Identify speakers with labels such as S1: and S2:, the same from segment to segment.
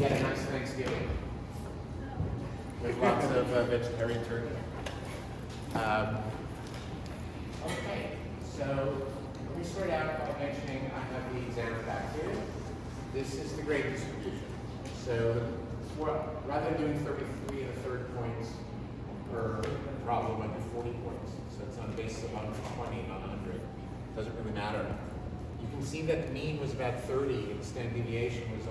S1: had a nice Thanksgiving with lots of vegetarian turkey. Okay, so let me start out by mentioning I have the exam back here. This is the grade distribution. So rather than doing 33 1/3 points per problem, I do 40 points. So it's on a basis of 120, not 100. Doesn't really matter. You can see that the mean was about 30, and the standard deviation was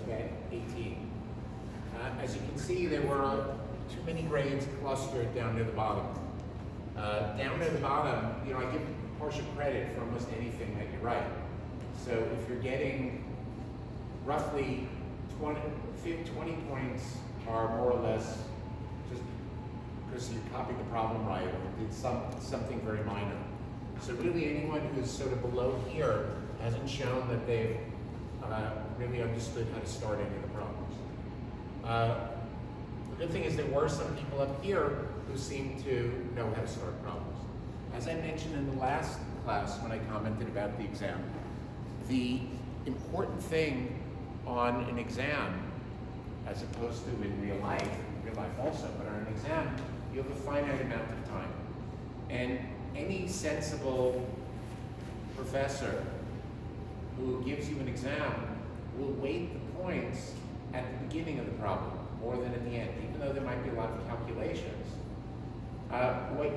S1: about 18. As you can see, there were too many grades clustered down near the bottom. Down near the bottom, I give partial credit for almost anything that you write. So if you're getting roughly 20 points are more or less just because you copied the problem right or did something very minor. So really anyone who's sort of below here hasn't shown that they've really understood how to start any of the problems. The good thing is there were some people up here who seem to know how to start problems. As I mentioned in the last class when I commented about the exam, the important thing on an exam, as opposed to in real life also, but on an exam, you have a finite amount of time. And any sensible professor who gives you an exam will weight the points at the beginning of the problem more than at the end, even though there might be a lot of calculations. What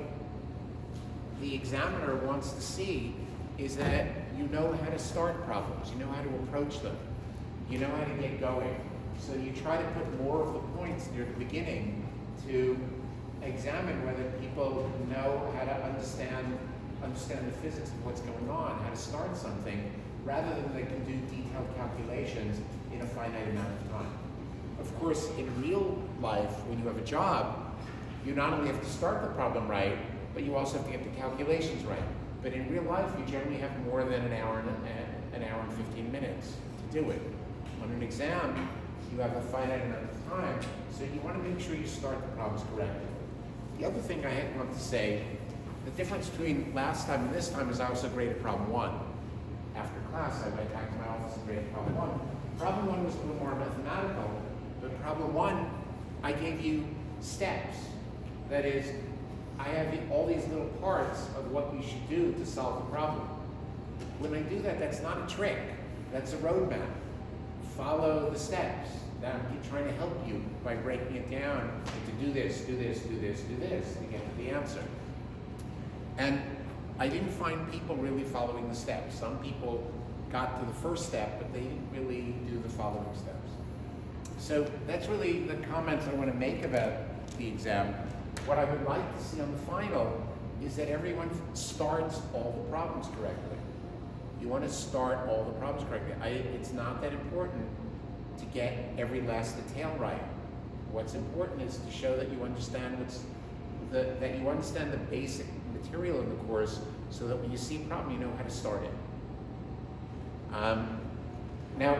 S1: the examiner wants to see is that you know how to start problems, you know how to approach them, you know how to get going. So you try to put more of the points near the beginning to examine whether people know how to understand the physics of what's going on, how to start something, rather than they can do detailed calculations in a finite amount of time. Of course, in real life, when you have a job, you not only have to start the problem right, but you also have to get the calculations right. But in real life, you generally have more than an hour and 15 minutes to do it. On an exam, you have a finite amount of time, so you want to make sure you start the problems correctly. The other thing I want to say, the difference between last time and this time is I also graded problem 1. After class, I went back to my office and graded problem 1. Problem 1 was a little more mathematical, but problem 1, I gave you steps. That is, I have all these little parts of what you should do to solve the problem. When I do that, that's not a trick. That's a roadmap. Follow the steps. Now I'm trying to help you by breaking it down into do this, do this, do this, do this to get to the answer. And I didn't find people really following the steps. Some people got to the first step, but they didn't really do the following steps. So that's really the comments I want to make about the exam. What I would like to see on the final is that everyone starts all the problems correctly. You want to start all the problems correctly. It's not that important to get every last detail right. What's important is to show that you understand that you understand the basic material in the course, so that when you see a problem, you know how to start it. Now,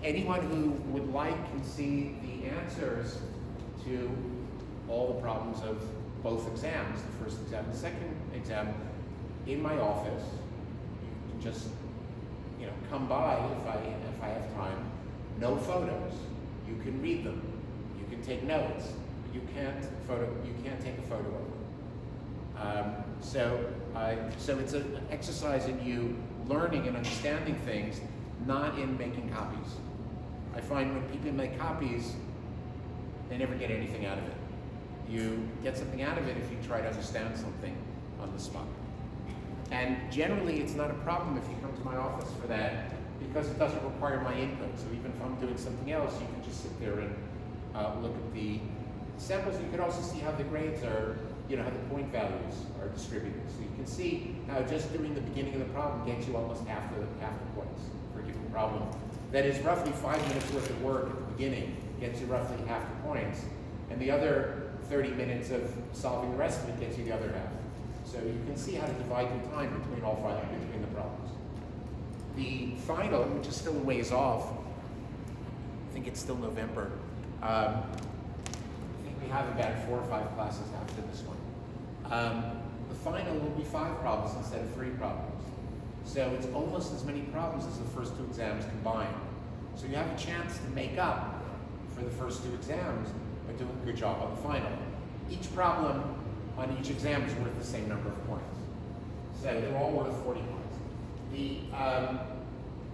S1: anyone who would like can see the answers to all the problems of both exams, the first exam and the second exam, in my office. You can just come by if I have time. No photos. You can read them. You can take notes. But you can't take a photo of them. So it's an exercise in you learning and understanding things, not in making copies. I find when people make copies, they never get anything out of it. You get something out of it if you try to understand something on the spot. And generally, it's not a problem if you come to my office for that, because it doesn't require my input. So even if I'm doing something else, you can just sit there and look at the samples. You can also see how the grades are, how the point values are distributed. So you can see how just doing the beginning of the problem gets you almost half the points for a given problem. That is roughly 5 minutes worth of work at the beginning gets you roughly half the points, and the other 30 minutes of solving the rest of it gets you the other half. So you can see how to divide your time between between the problems. The final, which is still a ways off, I think it's still November. I think we have about 4 or 5 classes after this one. The final will be 5 problems instead of 3 problems. So it's almost as many problems as the first 2 exams combined. So you have a chance to make up for the first 2 exams by doing a good job on the final. Each problem on each exam is worth the same number of points. So they're all worth 40 points.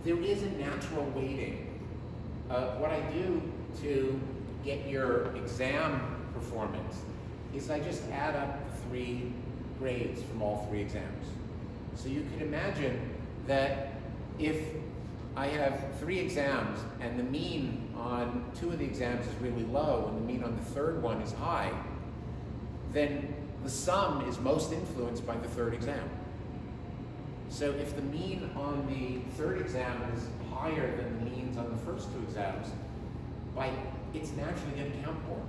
S1: There is a natural weighting. What I do to get your exam performance is I just add up the 3 grades from all 3 exams. So you can imagine that if I have 3 exams and the mean on 2 of the exams is really low and the mean on the 3rd one is high, then the sum is most influenced by the 3rd exam. So if the mean on the 3rd exam is higher than the means on the first 2 exams, it's naturally going to count more.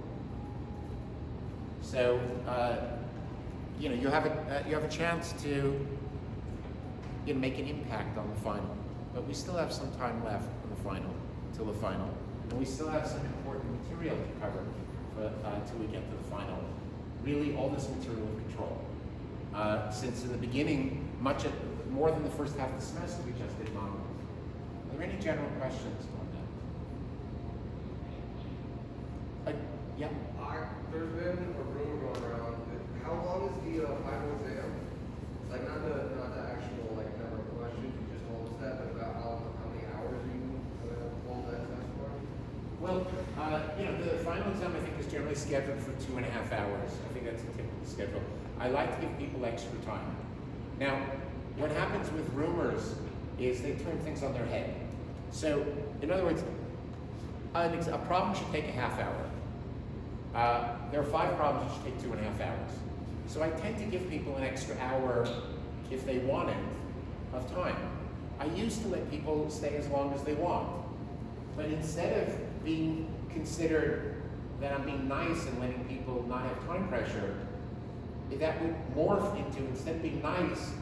S1: So you have a chance to make an impact on the final. But we still have some time left on the final, till the final, and we still have some important material to cover until we get to the final. Really, all this material of control. Since in the beginning, more than the first half of the semester, we just did modeling. Are there any general questions on that? Yeah?
S2: There's been a rumor going around that how long is the final exam? Like not the actual number of questions you just told us that, but about how many hours you hold that test for?
S1: Well, the final exam I think is generally scheduled for 2.5 hours. I think that's a typical schedule. I like to give people extra time. Now, what happens with rumors is they turn things on their head. So, in other words, a problem should take a half hour. There are 5 problems that should take 2.5 hours. So I tend to give people an extra hour if they want it of time. I used to let people stay as long as they want. But instead of being considered that I'm being nice and letting people not have time pressure, that would morph into, instead of being nice,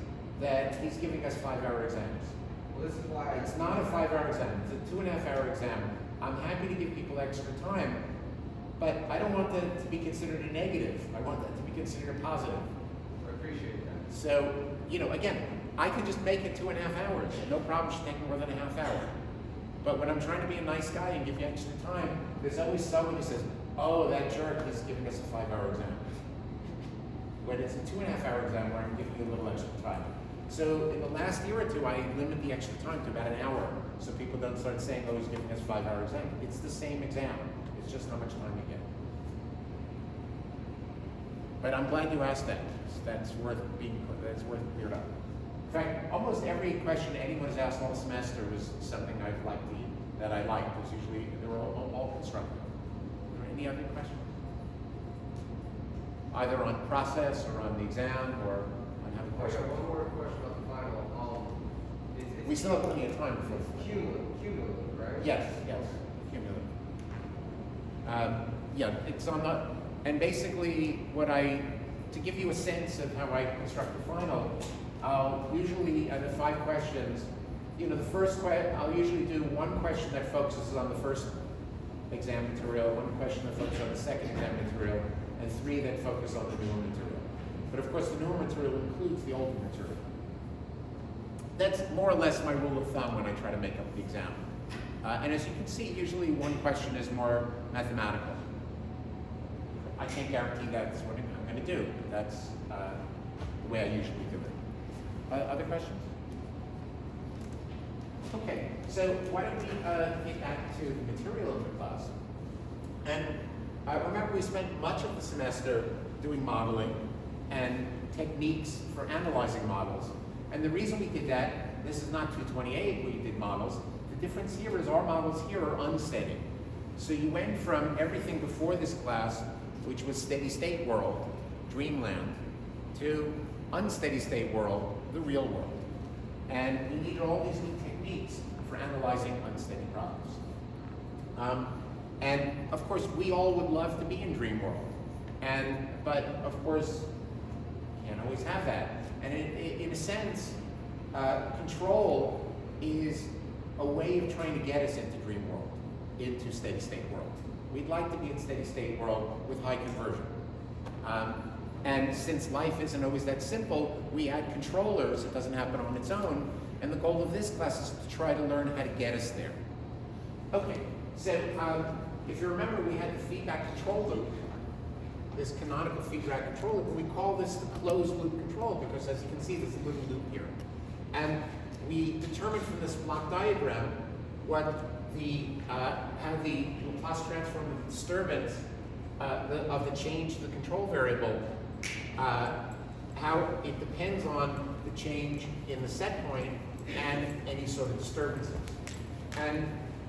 S1: that he's giving us 5-hour exams.
S2: Well, this is why
S1: it's not a 5-hour exam, it's a 2.5-hour exam. I'm happy to give people extra time, but I don't want that to be considered a negative. I want that to be considered a positive.
S2: I appreciate that.
S1: So, again, I could just make it 2.5 hours. No problem should take more than a half hour. But when I'm trying to be a nice guy and give you extra time, there's always someone who says, oh, that jerk is giving us a 5-hour exam. But it's a 2.5-hour exam where I'm giving you a little extra time. So in the last year or 2, I limit the extra time to about an hour, so people don't start saying, oh, he's giving us a 5-hour exam. It's the same exam. It's just how much time you get. But I'm glad you asked that. That's worth cleared up. In fact, almost every question anyone has asked all semester was something that I liked. Was usually they were all constructive. Are there any other questions? Either on process or on the exam or on how the
S2: I
S1: question.
S2: got one more question on the final.
S1: We still have plenty of time before.
S2: It's cumulative, right?
S1: Yes, cumulative. It's on the, and basically to give you a sense of how I construct the final, I'll usually, out of 5 questions, the first question, I'll usually do 1 question that focuses on the first exam material, 1 question that focuses on the second exam material, and 3 that focus on the newer material. But of course, the newer material includes the older material. That's more or less my rule of thumb when I try to make up the exam. And as you can see, usually 1 question is more mathematical. I can't guarantee that's what I'm going to do, but that's the way I usually do it. Other questions? Okay, so why don't we get back to the material of the class? And remember, we spent much of the semester doing modeling and techniques for analyzing models. And the reason we did that, this is not 228 where you did models. The difference here is our models here are unsteady. So you went from everything before this class, which was steady state world, dreamland, to unsteady state world, the real world. And we needed all these new techniques for analyzing unsteady problems. And of course, we all would love to be in dream world. But of course, you can't always have that. And in a sense, control is a way of trying to get us into dream world, into steady state world. We'd like to be in steady state world with high conversion. And since life isn't always that simple, we add controllers. It doesn't happen on its own. And the goal of this class is to try to learn how to get us there. Okay, so if you remember, we had the feedback control loop, this canonical feedback control loop, and we call this the closed loop control because, as you can see, there's a little loop here. And we determined from this block diagram what the how the Laplace transform of the disturbance of the change to the control variable, how it depends on the change in the set point and any sort of disturbances. And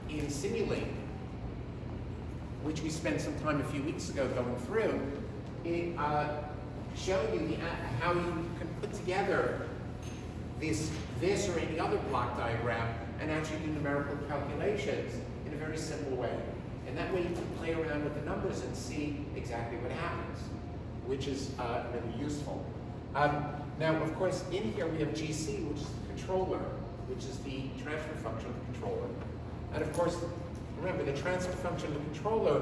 S1: in Simulink, which we spent some time a few weeks ago going through, it showed you how you can put together this or any other block diagram and actually do numerical calculations in a very simple way. And that way you can play around with the numbers and see exactly what happens, which is really useful. Now, of course, in here we have GC, which is the controller, which is the transfer function of the controller. And of course, remember, the transfer function of the controller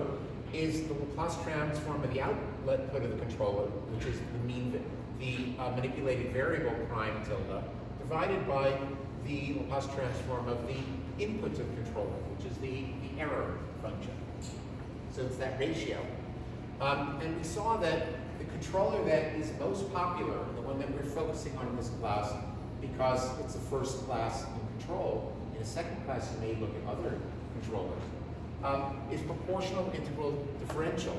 S1: is the Laplace transform of the output of the controller, which is the manipulated variable prime tilde, divided by the Laplace transform of the input to the controller, which is the error function. So it's that ratio. And we saw that the controller that is most popular, the one that we're focusing on in this class, because it's the first class in control. In a second class, you may look at other controllers, is proportional integral differential,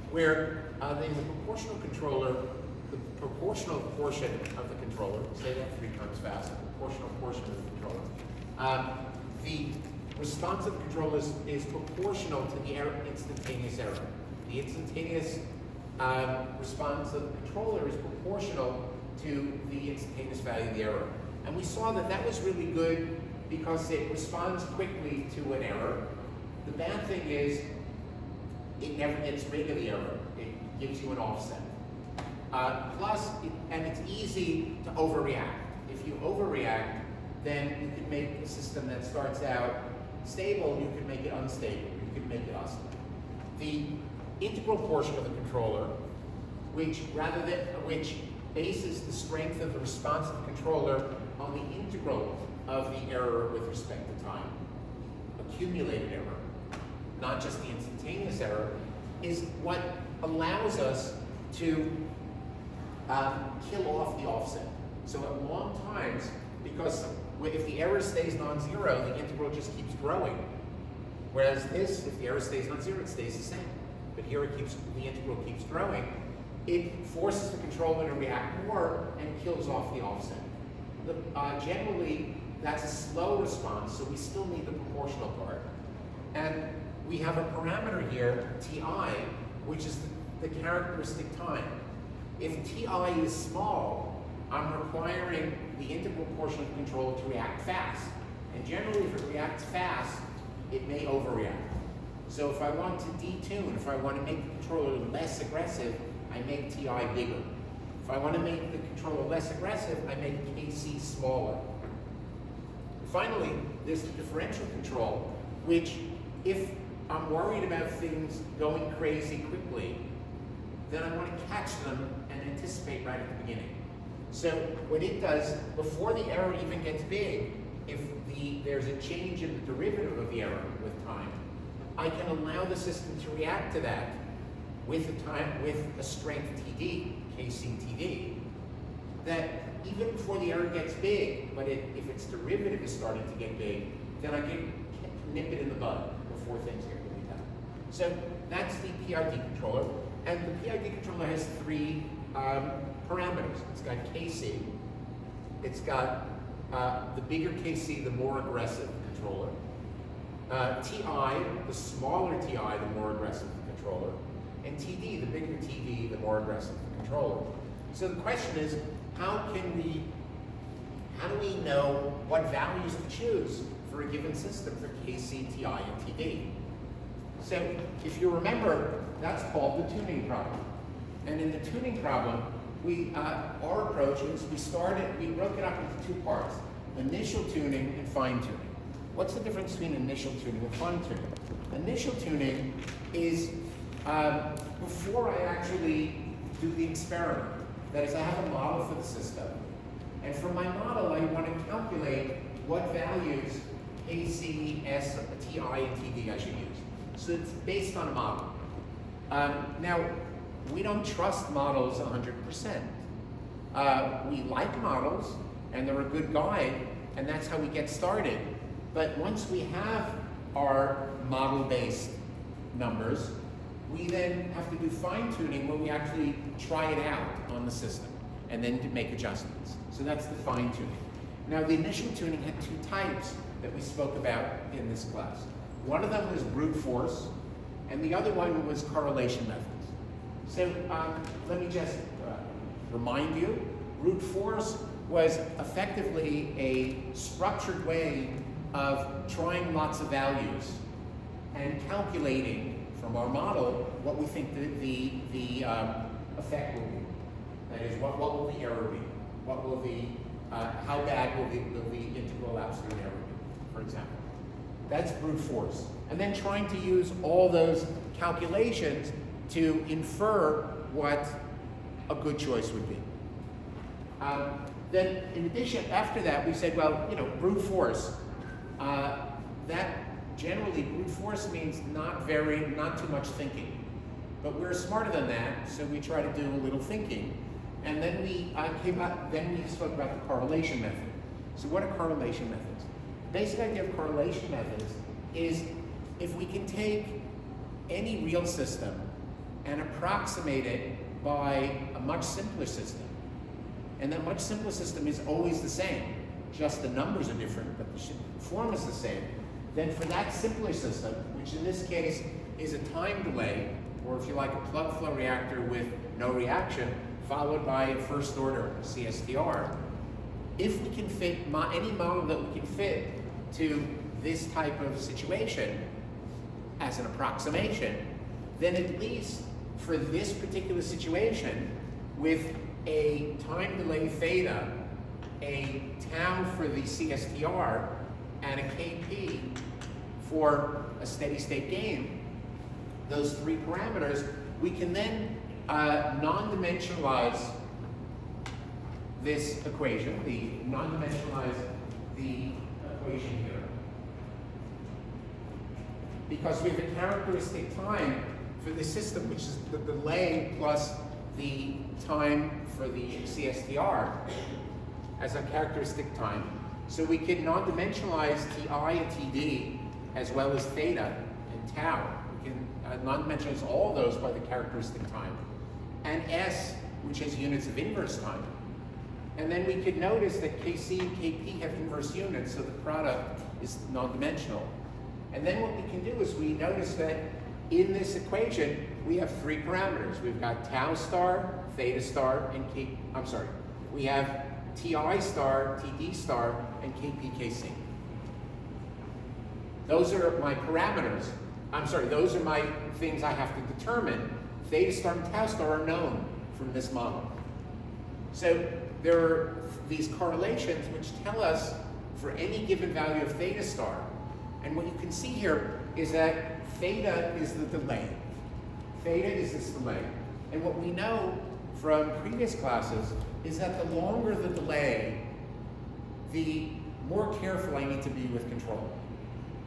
S1: where in the proportional controller, the proportional portion of the controller, say that 3 times fast, the proportional portion of the controller, the response of the controller is proportional to the instantaneous error. The instantaneous response of the controller is proportional to the instantaneous value of the error. And we saw that that was really good because it responds quickly to an error. The bad thing is it never gets rid of the error. It gives you an offset. And it's easy to overreact. If you overreact, then you can make a system that starts out stable, you can make it unstable, you can make it oscillate. The integral portion of the controller, which bases the strength of the response of the controller on the integral of the error with respect to time, accumulated error, not just the instantaneous error, is what allows us to kill off the offset. So at long times, because if the error stays non-zero, the integral just keeps growing. Whereas this, if the error stays non-zero, it stays the same. But here the integral keeps growing. It forces the controller to react more and kills off the offset. Generally, that's a slow response, so we still need the proportional part. And we have a parameter here, Ti, which is the characteristic time. If Ti is small, I'm requiring the integral portion of the controller to react fast. And generally, if it reacts fast, it may overreact. So if I want to detune, if I want to make the controller less aggressive, I make Ti bigger. If I want to make the controller less aggressive, I make Kc smaller. Finally, there's the differential control, which if I'm worried about things going crazy quickly, then I want to catch them and anticipate right at the beginning. So what it does, before the error even gets big, if there's a change in the derivative of the error with time, I can allow the system to react to that with a strength TD, Kc TD, that even before the error gets big, but if its derivative is starting to get big, then I can nip it in the bud before things get really bad. So that's the PID controller, and the PID controller has 3 parameters. It's got Kc, it's got the bigger Kc, the more aggressive controller. Ti, the smaller Ti, the more aggressive the controller. And Td, the bigger Td, the more aggressive the controller. So the question is, how do we know what values to choose for a given system for Kc, Ti, and Td? So if you remember, that's called the tuning problem. And in the tuning problem, our approach is we broke it up into 2 parts, initial tuning and fine tuning. What's the difference between initial tuning and fine tuning? Initial tuning is before I actually do the experiment. That is, I have a model for the system. And from my model, I want to calculate what values KC, S, TI, and TD I should use. So it's based on a model. Now, we don't trust models 100%. We like models, and they're a good guide, and that's how we get started. But once we have our model-based numbers, we then have to do fine-tuning when we actually try it out on the system, and then to make adjustments. So that's the fine-tuning. Now, the initial tuning had two types that we spoke about in this class. One of them was brute force, and the other one was correlation methods. So let me just remind you, brute force was effectively a structured way of trying lots of values and calculating from our model what we think the effect will be. That is, what will the error be? What will how bad will the integral absolute error be, for example? That's brute force. And then trying to use all those calculations to infer what a good choice would be. Then, in addition, after that, we said, well, brute force. That generally, brute force means not too much thinking. But we're smarter than that, so we try to do a little thinking. And then we spoke about the correlation method. So what are correlation methods? The basic idea of correlation methods is if we can take any real system and approximate it by a much simpler system, and that much simpler system is always the same, just the numbers are different, but the form is the same, then for that simpler system, which in this case is a time delay, or if you like, a plug flow reactor with no reaction, followed by a first order CSTR, if we can fit any model that we can fit to this type of situation as an approximation, then at least for this particular situation, with a time delay theta, a tau for the CSTR, and a Kp for a steady state gain, those three parameters, we can then non-dimensionalize this equation, non-dimensionalize the equation here. Because we have a characteristic time for the system, which is the delay plus the time for the CSTR as a characteristic time. So we can non-dimensionalize Ti and Td as well as theta and tau. We can non-dimensionalize all those by the characteristic time. And S, which has units of inverse time. And then we could notice that Kc and Kp have inverse units, so the product is non-dimensional. And then what we can do is we notice that in this equation, we have three parameters. We've got tau star, theta star, and we have Ti star, Td star, and Kp, Kc. Those are my parameters. Those are my things I have to determine. Theta star and tau star are known from this model. So there are these correlations which tell us for any given value of theta star. And what you can see here is that theta is the delay. Theta is this delay. And what we know from previous classes is that the longer the delay, the more careful I need to be with control.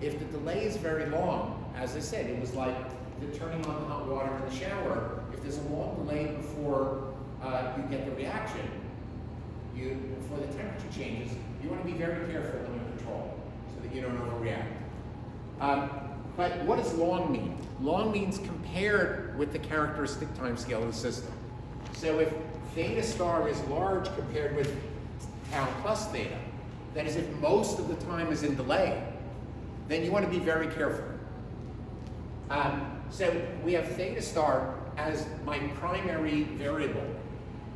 S1: If the delay is very long, as I said, it was like the turning on the hot water in the shower. If there's a long delay before you get the reaction, before the temperature changes, you want to be very careful in your control so that you don't overreact. But what does long mean? Long means compared with the characteristic time scale of the system. So if theta star is large compared with tau plus theta, that is if most of the time is in delay, then you want to be very careful. So we have theta star as my primary variable.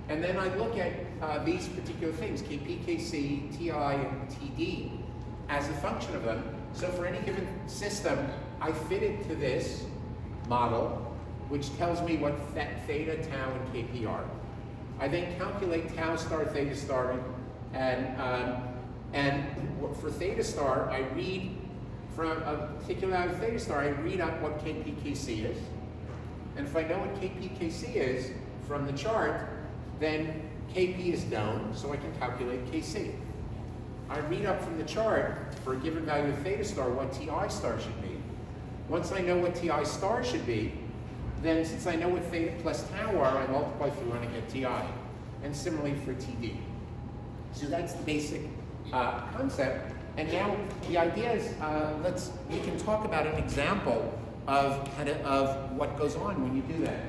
S1: And then I look at these particular things, Kp, Kc, Ti, and Td, as a function of them. So for any given system, I fit it to this model, which tells me what theta, tau, and Kp are. I then calculate tau star, theta star, and for theta star, I read from a particular value of theta star, I read up what Kp, Kc is. And if I know what Kp, Kc is from the chart, then Kp is known, so I can calculate Kc. I read up from the chart for a given value of theta star what Ti star should be. Once I know what Ti star should be, then since I know what theta plus tau are, I multiply through and I get Ti. And similarly for Td. So that's the basic concept. And now the idea is, we can talk about an example of what goes on when you do that.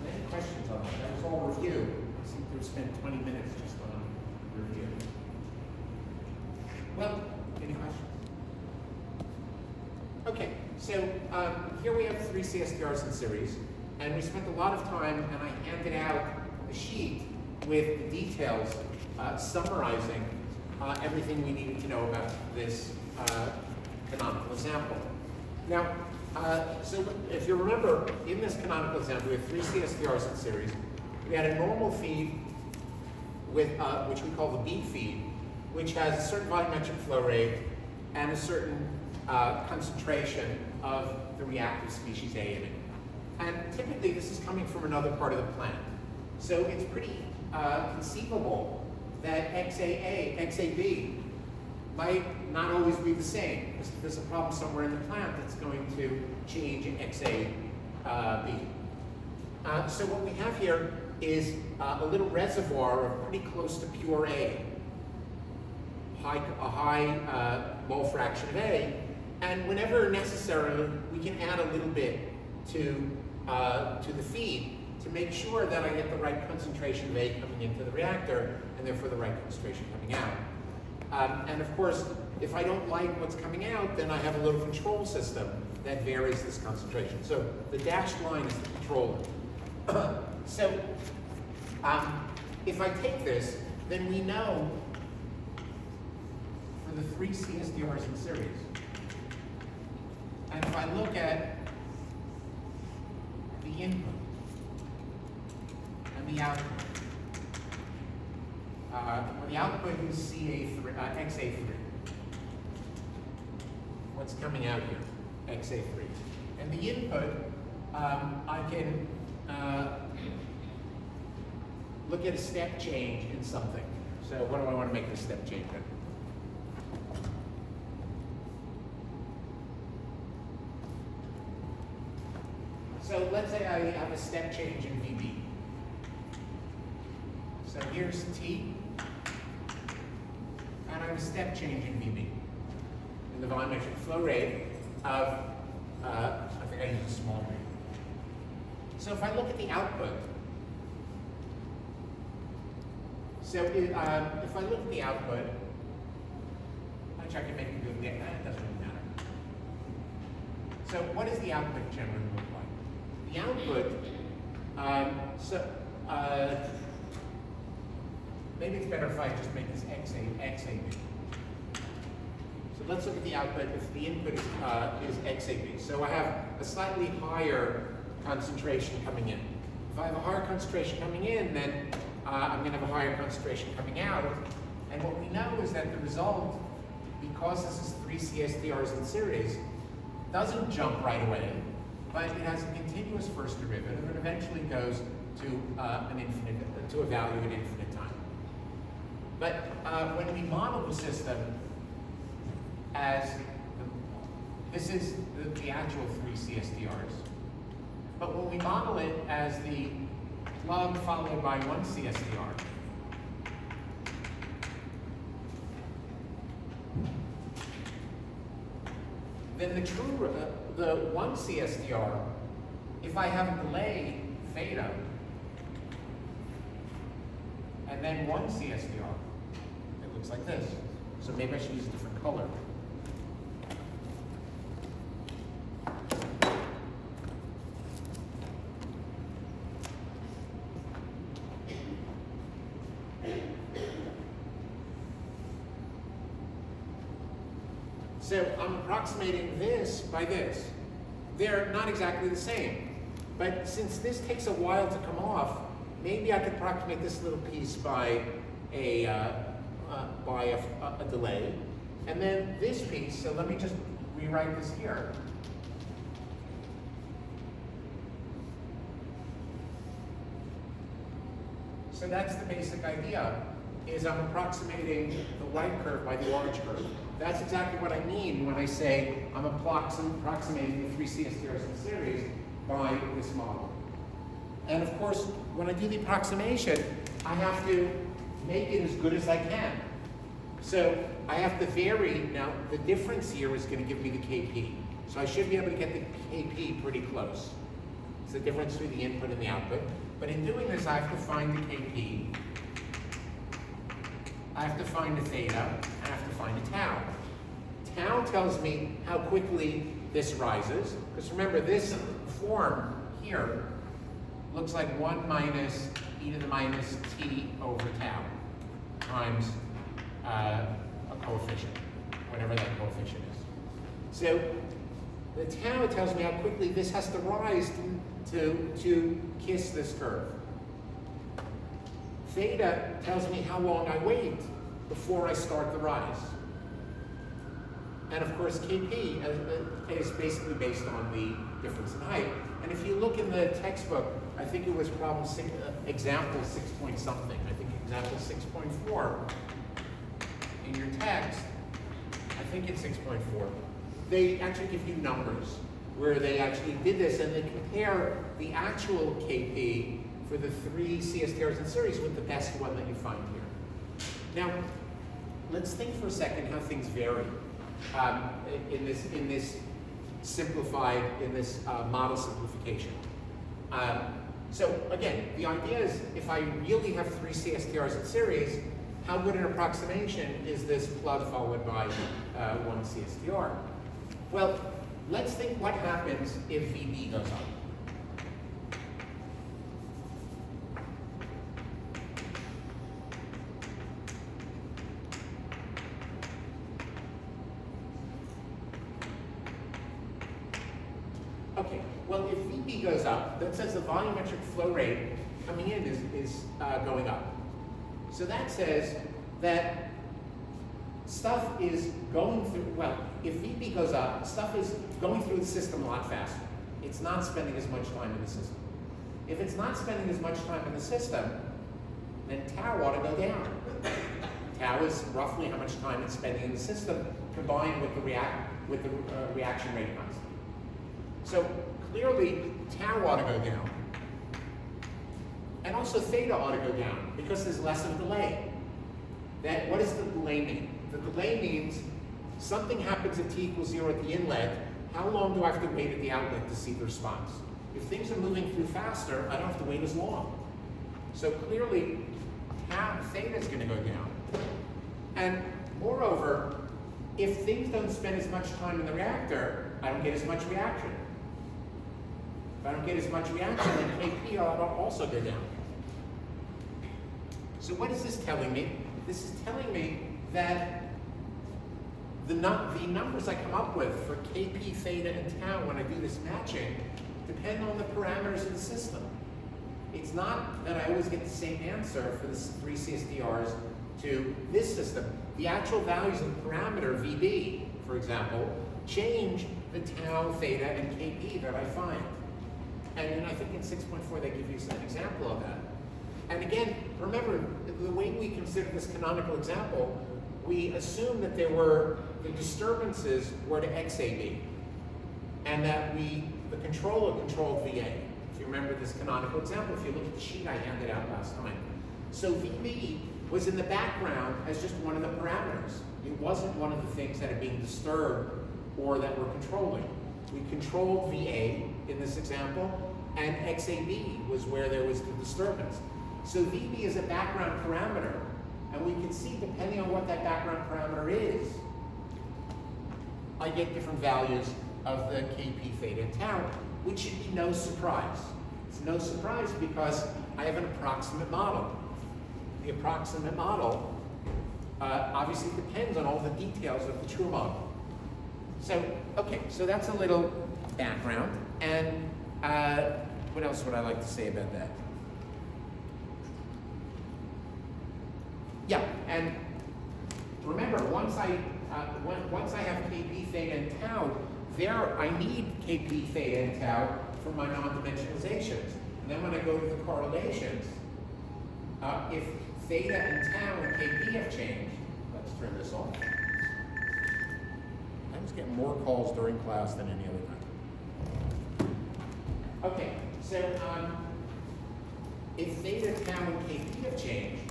S1: Any questions on that? That was all review. I seem to have spent 20 minutes just on review. Well, any questions? Okay, so here we have 3 CSTRs in series, and we spent a lot of time, and I handed out a sheet with the details summarizing everything we needed to know about this canonical example. Now, so if you remember, in this canonical example, we have 3 CSTRs in series. We had a normal feed with which we call the B feed, which has a certain volumetric flow rate and a certain concentration of the reactive species A in it. And typically this is coming from another part of the plant. So it's pretty conceivable that XAB might not always be the same. There's a problem somewhere in the plant that's going to change XAB. So what we have here is a little reservoir of pretty close to pure A, a high mole fraction of A, and whenever necessary, we can add a little bit to the feed to make sure that I get the right concentration of A coming into the reactor, and therefore the right concentration coming out. And of course, if I don't like what's coming out, then I have a little control system that varies this concentration. So the dashed line is the controller. So if I take this, then we know for the 3 CSTRs in series, and if I look at the input and the output, well, the output is XA3. What's coming out here? XA3. And the input, I can look at a step change in something. So what do I want to make the step change in? So let's say I have a step change in VB. So here's T, and I have a step change in VB, in the volumetric flow rate of, I think I used a small rate. So if I look at the output, so if I look at the output, which I can make it do again, it doesn't really matter. So what does the output generally look like? The output, maybe it's better if I just make this XAB. So let's look at the output if the input is XAB. So I have a slightly higher concentration coming in. If I have a higher concentration coming in, then I'm going to have a higher concentration coming out. And what we know is that the result, because this is 3 CSTRs in series, doesn't jump right away, but it has a continuous first derivative and eventually goes to a value at infinite time. But when we model the system as, this is the actual 3 CSTRs, but when we model it as the log followed by 1 CSTR, then the 1 CSTR, if I have a delay theta, and then 1 CSTR, it looks like this. So maybe I should use a different color. So I'm approximating this by this. They're not exactly the same. But since this takes a while to come off, maybe I could approximate this little piece by a delay. And then this piece, so let me just rewrite this here. So that's the basic idea. is I'm approximating the white curve by the orange curve. That's exactly what I mean when I say I'm approximating the 3 CSTRs in series by this model. And of course, when I do the approximation, I have to make it as good as I can. So I have to vary. Now, the difference here is going to give me the KP. So I should be able to get the KP pretty close. It's the difference between the input and the output. But in doing this, I have to find the KP. I have to find the theta. I have to find the tau. Tau tells me how quickly this rises. Because remember, this form here looks like 1 minus e to the minus t over tau times a coefficient, whatever that coefficient is. So the tau tells me how quickly this has to rise to kiss this curve. Theta tells me how long I wait before I start the rise. And of course, KP is basically based on the difference in height. And if you look in the textbook, I think it was problem example 6 point something. I think example 6.4 in your text, I think it's 6.4. They actually give you numbers where they actually did this and they compare the actual KP for the 3 CSTRs in series with the best one that you find here. Now, let's think for a second how things vary in this simplified, model simplification. So again, the idea is if I really have 3 CSTRs in series, how good an approximation is this plug followed by 1 CSTR? Well, let's think what happens if VB goes up. Okay, well, if VB goes up, that says the volumetric flow rate coming in is going up. So that says that stuff is going through, well, if VB goes up, stuff is going through the system a lot faster. It's not spending as much time in the system. If it's not spending as much time in the system, then tau ought to go down. Tau is roughly how much time it's spending in the system combined with the reaction rate constant. So clearly, tau ought to go down. And also theta ought to go down because there's less of a delay. What does the delay mean? The delay means something happens at t equals 0 at the inlet. How long do I have to wait at the outlet to see the response? If things are moving through faster, I don't have to wait as long. So clearly, theta is going to go down. And moreover, if things don't spend as much time in the reactor, I don't get as much reaction. If I don't get as much reaction, then KP ought to also go down. So what is this telling me? This is telling me that the numbers I come up with for KP, theta, and tau when I do this matching depend on the parameters of the system. It's not that I always get the same answer for the 3 CSTRs to this system. The actual values of the parameter, VB, for example, change the tau, theta, and KP that I find. And I think in 6.4 they give you an example of that. And again, remember, the way we consider this canonical example, we assume that the disturbances were to XAB, and that the controller controlled VA. If you remember this canonical example, if you look at the sheet I handed out last time. So VB was in the background as just one of the parameters. It wasn't one of the things that are being disturbed or that we're controlling. We controlled VA in this example, and XAB was where there was the disturbance. So VB is a background parameter, and we can see, depending on what that background parameter is, I get different values of the KP, theta, and tau, which should be no surprise. It's no surprise because I have an approximate model. The approximate model obviously depends on all the details of the true model. So, okay, so that's a little background, and what else would I like to say about that? Yeah, and remember, once I have KP, theta, and tau, I need KP, theta, and tau for my non-dimensionalizations. And then when I go to the correlations, if theta and tau and kp have changed. Let's turn this off. I was getting more calls during class than any other time. Okay, so if theta, tau, and kp have changed,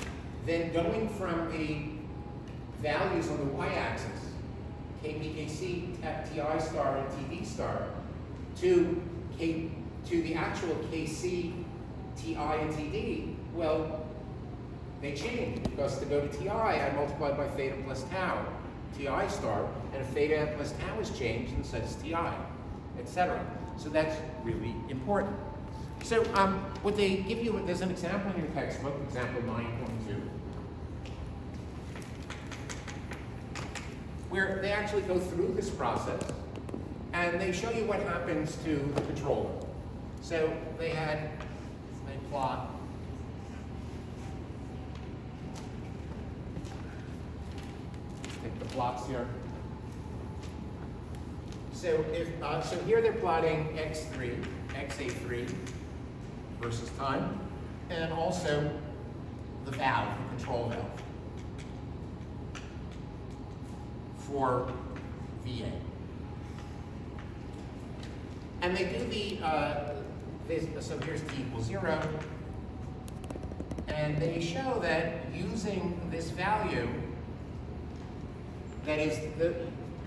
S1: then going from the values on the y-axis, kp, kc, ti star, and td star, to the actual kc, ti, and td, well, they change, because to go to ti, I multiply by theta plus tau, ti star, and if theta plus tau is changed, then so does ti, etc. So that's really important. So what they give you, there's an example in your textbook, example 9.2, where they actually go through this process, and they show you what happens to the controller. So they plot take the plots here. So so here they're plotting x3, xa3 versus time, and also the valve, the control valve for VA. And they do so here's t equals 0, and they show that using this value, that is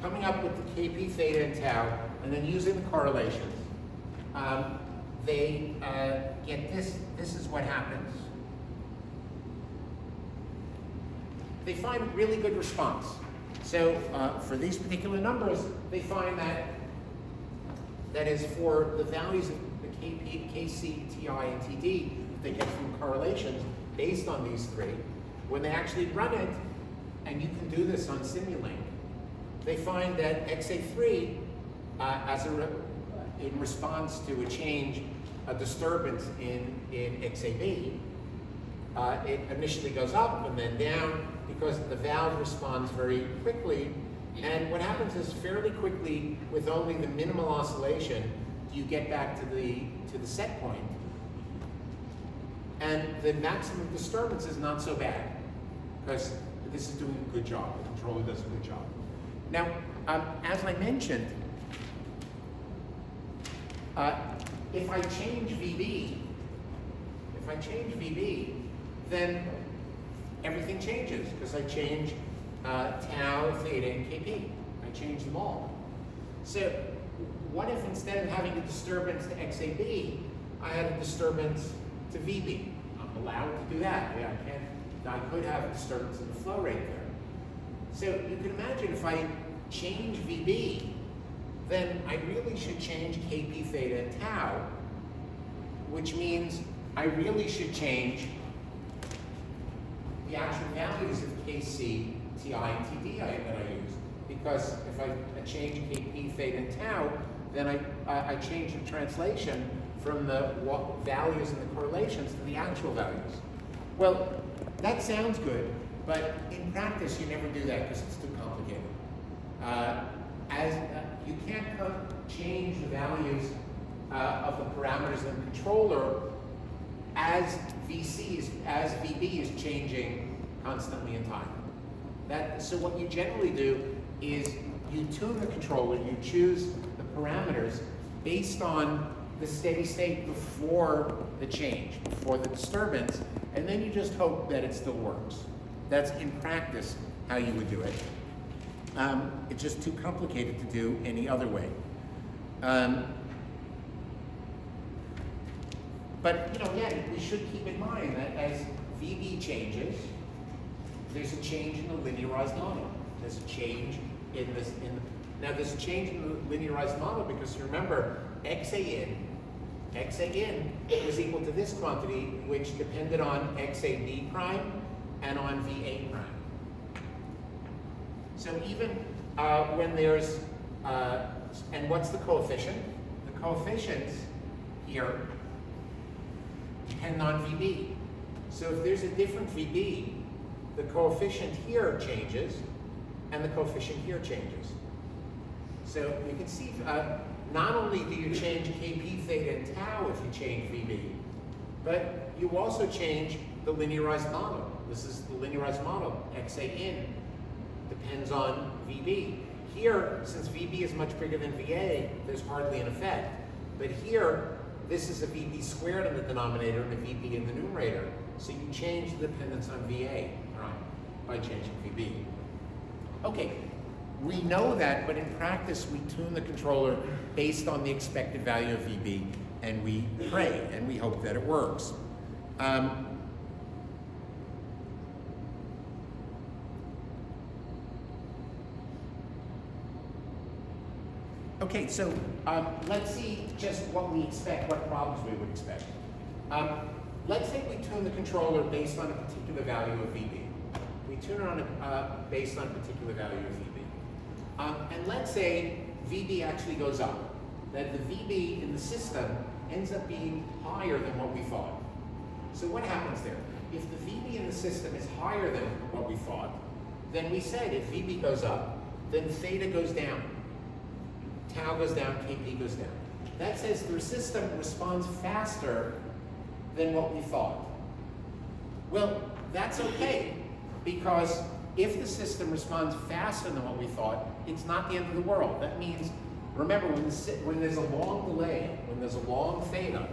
S1: coming up with the kp, theta, and tau, and then using the correlations, they get this. This is what happens. They find really good response. So for these particular numbers, they find that is for the values of the kp, kc, ti, and td they get from correlations based on these three. When they actually run it, and you can do this on Simulink, they find that xa3, in response to a change, a disturbance in xab, it initially goes up and then down because the valve responds very quickly. And what happens is fairly quickly, with only the minimal oscillation, you get back to the set point. And the maximum disturbance is not so bad, because this is doing a good job. The controller does a good job. Now, as I mentioned, if I change VB, then everything changes, because I change tau, theta, and kp. I change them all. So what if instead of having a disturbance to xab, I had a disturbance to VB? I'm allowed to do that. Yeah, I could have a disturbance in the flow rate there. So you can imagine if I change VB, then I really should change kp, theta, and tau, which means I really should change the actual values of kc, ti, and td that I use. Because if I change kp, theta, and tau, then I change the translation from the values and the correlations to the actual values. Well, that sounds good, but in practice you never do that because it's too complicated. You can't change the values of the parameters in the controller as VB is changing constantly in time. So what you generally do is you tune the controller, you choose the parameters based on the steady state before the change, before the disturbance, and then you just hope that it still works. That's in practice how you would do it. It's just too complicated to do any other way. But again, we should keep in mind that as VB changes, there's a change in the linearized model. There's a change now there's a change in the linearized model because remember, XA in was equal to this quantity, which depended on XAB prime and on VA prime. So even when there's, and what's the coefficient? The coefficients here depend on VB. So if there's a different VB, the coefficient here changes, and the coefficient here changes. So you can see, not only do you change kp, theta, and tau if you change VB, but you also change the linearized model. This is the linearized model. XA in depends on VB. Here, since VB is much bigger than VA, there's hardly an effect. But here, this is a VB squared in the denominator and a VB in the numerator. So you change the dependence on VA, right, by changing VB. Okay, we know that, but in practice, we tune the controller based on the expected value of VB, and we pray, and we hope that it works. Okay, so let's see just what we expect, what problems we would expect. Let's say we tune the controller based on a particular value of VB. We tune it on based on a particular value of VB. And let's say VB actually goes up, that the VB in the system ends up being higher than what we thought. So what happens there? If the VB in the system is higher than what we thought, then we said if VB goes up, then theta goes down. Tau goes down, Kp goes down. That says the system responds faster than what we thought. Well, that's okay, because if the system responds faster than what we thought, it's not the end of the world. That means, remember, when there's a long delay, when there's a long theta,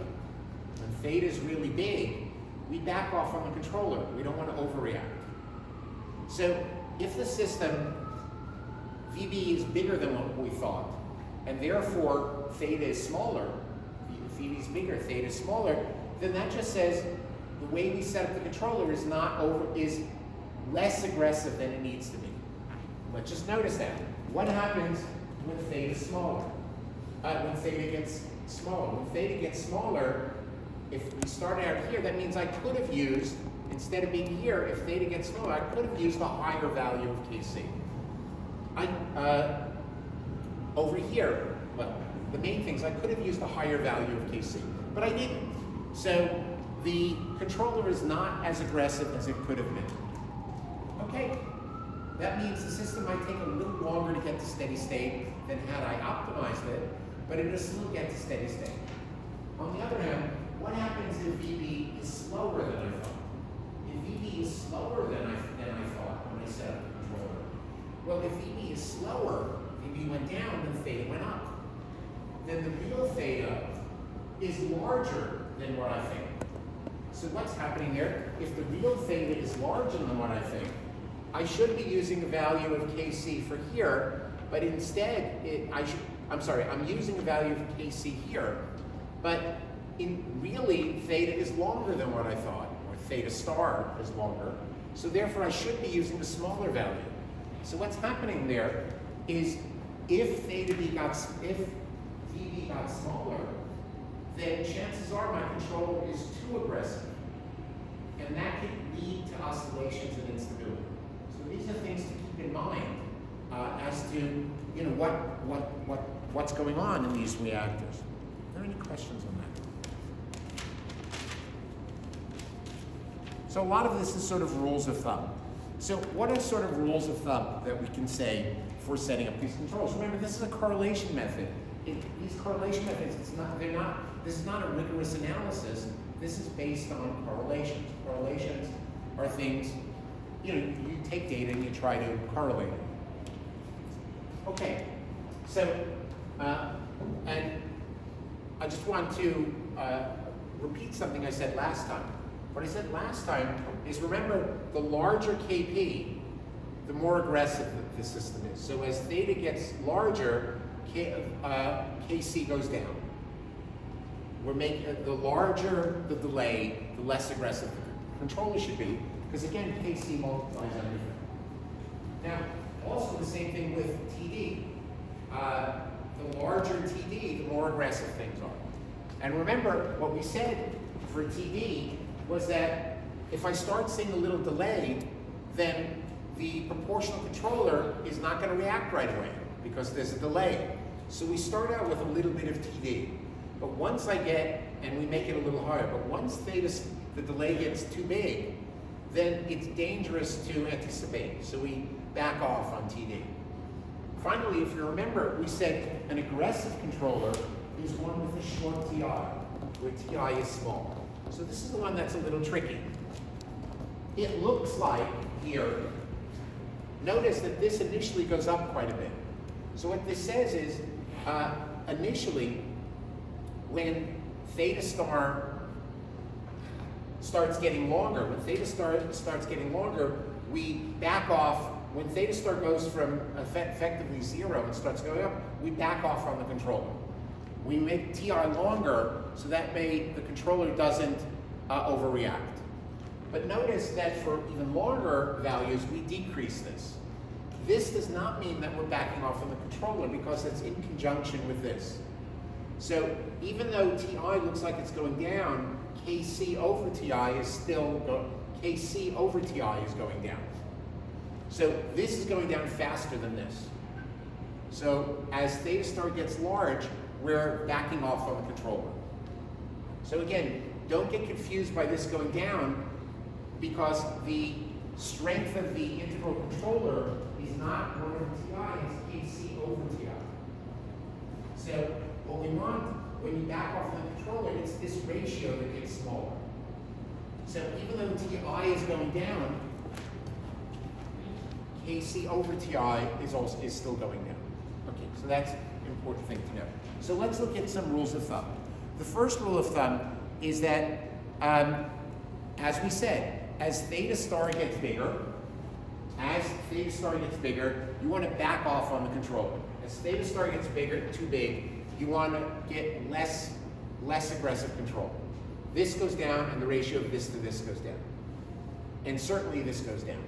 S1: when theta is really big, we back off on the controller. We don't want to overreact. So if the system VB is bigger than what we thought, and therefore theta is smaller, if VB is bigger, theta is smaller, then that just says the way we set up the controller is less aggressive than it needs to be. But just notice that. What happens when theta is smaller? When theta gets smaller. When theta gets smaller, if we start out here, that means I could have used, instead of being here, if theta gets smaller, I could have used a higher value of Kc. Over here, well, the main things, I could have used a higher value of Kc, but I didn't. So the controller is not as aggressive as it could have been. Okay, that means the system might take a little longer to get to steady state than had I optimized it, but it will still get to steady state. On the other hand, what happens if VB is slower than I thought? If VB is slower than I thought when I set up the controller, well, if VB is slower, VB went down, then theta went up. Then the real theta is larger than what I think. So what's happening there? If the real theta is larger than what I think, I should be using a value of Kc for here, but instead, I'm using a value of Kc here, but really theta is longer than what I thought, or theta star is longer, so therefore I should be using a smaller value. So what's happening there is if VB got smaller, then chances are my controller is too aggressive. And that could lead to oscillations and instability. So these are things to keep in mind as to what's going on in these reactors. Are there any questions on that? So a lot of this is sort of rules of thumb. So what are sort of rules of thumb that we can say for setting up these controls? Remember, this is a correlation method. These correlation methods, this is not a rigorous analysis. This is based on correlations. Correlations are things, you take data and you try to correlate it. Okay, so, and I just want to repeat something I said last time. What I said last time is, remember, the larger Kp, the more aggressive the system is. So as theta gets larger, Kc goes down. We're making the larger the delay, the less aggressive the controller should be, because again, Kc multiplies everything. Now, also the same thing with Td. The larger Td, the more aggressive things are. And remember, what we said for Td was that if I start seeing a little delay, then the proportional controller is not going to react right away because there's a delay. So we start out with a little bit of Td. But once I get, and we make it a little higher, but once the delay gets too big, then it's dangerous to anticipate. So we back off on Td. Finally, if you remember, we said an aggressive controller is one with a short Ti, where Ti is small. So this is the one that's a little tricky. it looks like here, notice that this initially goes up quite a bit. So what this says is, initially, when theta star starts getting longer, starts getting longer, we back off. When theta star goes from effectively 0 and starts going up, we back off on the controller. We make Ti longer so that the controller doesn't overreact. But notice that for even longer values, we decrease this. This does not mean that we're backing off on the controller because it's in conjunction with this. So even though Ti looks like it's going down, Kc over Ti is going down. So this is going down faster than this. So as theta star gets large, we're backing off on the controller. So again, don't get confused by this going down because the strength of the integral controller is not 1 over Ti, it's Kc over Ti. So what we want when you back off on the controller, it's this ratio that gets smaller. So even though Ti is going down, Kc over Ti is still going down. Okay, so that's an important thing to know. So let's look at some rules of thumb. The first rule of thumb is that, as we said, as theta star gets bigger, you want to back off on the controller. As theta star gets bigger, too big, you want to get less aggressive control. This goes down, and the ratio of this to this goes down. And certainly this goes down.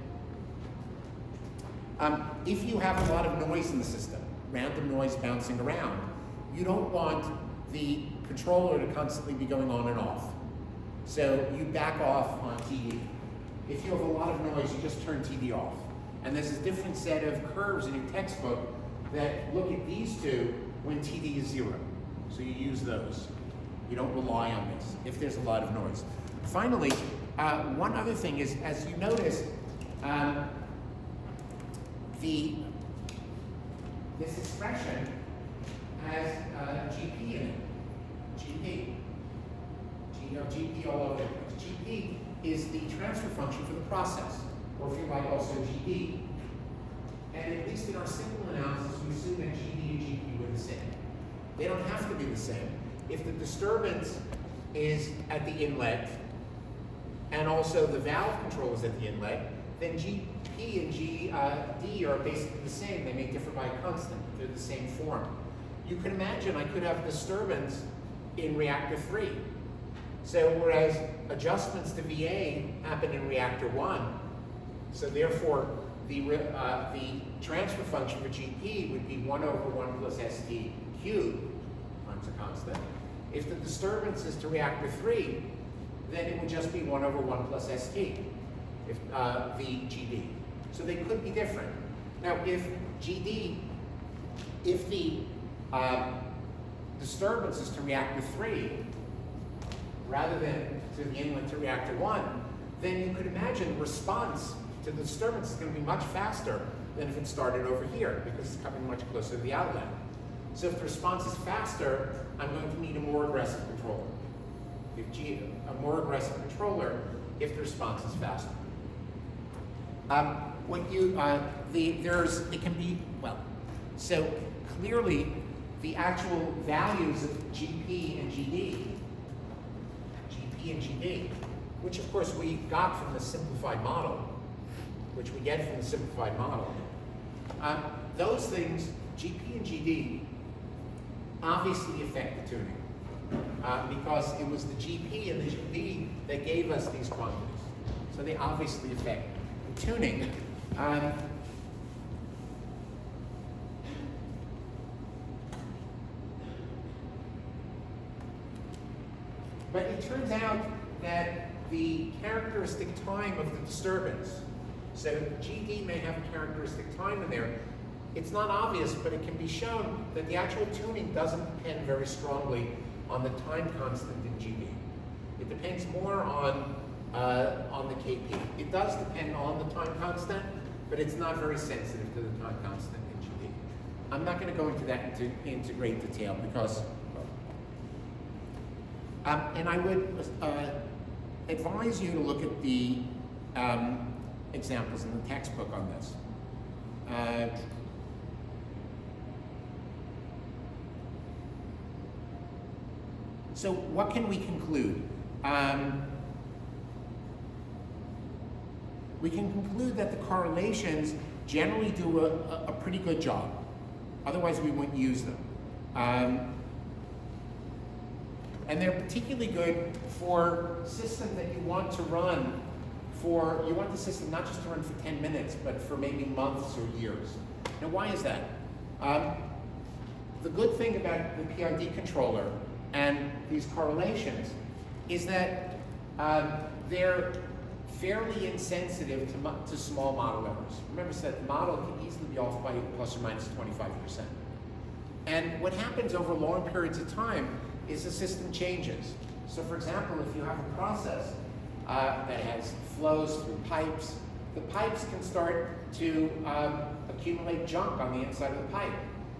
S1: If you have a lot of noise in the system, random noise bouncing around, you don't want the controller to constantly be going on and off. So you back off on TD. If you have a lot of noise, you just turn TD off. And there's a different set of curves in your textbook that look at these two when TD is 0. So you use those. You don't rely on this if there's a lot of noise. Finally, one other thing is, as you notice, this expression has GP in it. GP all over it. GP is the transfer function for the process, or if you like, also GD. And at least in our simple analysis, we assume that GD and GP were the same. They don't have to be the same. If the disturbance is at the inlet, and also the valve control is at the inlet, then GP and GD are basically the same. They may differ by a constant, but they're the same form. You can imagine I could have disturbance in reactor 3. So whereas adjustments to VA happen in reactor 1, so therefore the transfer function for GP would be 1 over 1 plus ST cubed times a constant. If the disturbance is to reactor 3, then it would just be 1 over 1 plus ST, if the GD. So they could be different. Now if the disturbance is to reactor 3, rather than to the inlet to reactor 1, then you could imagine the response to the disturbance is going to be much faster than if it started over here, because it's coming much closer to the outlet. So if the response is faster, I'm going to need a more aggressive controller. A more aggressive controller if the response is faster. So clearly the actual values of GP and GD, which of course we got from the simplified model, those things, GP and GD, obviously affect the tuning. Because it was the GP and the GD that gave us these quantities. So they obviously affect the tuning. But it turns out that the characteristic time of the disturbance, so GD may have a characteristic time in there. It's not obvious, but it can be shown that the actual tuning doesn't depend very strongly on the time constant in GD. It depends more on the KP. It does depend on the time constant, but it's not very sensitive to the time constant in GD. I'm not going to go into that into great detail because, and I would advise you to look at the examples in the textbook on this. So what can we conclude? We can conclude that the correlations generally do a pretty good job. Otherwise, we wouldn't use them. And they're particularly good for systems that you want to run for, you want the system not just to run for 10 minutes, but for maybe months or years. Now, why is that? The good thing about the PID controller and these correlations is that they're fairly insensitive to small model errors. Remember, I said the model can easily be off by plus or minus 25%. And what happens over long periods of time is the system changes. So for example, if you have a process that has flows through pipes, the pipes can start to accumulate junk on the inside of the pipe.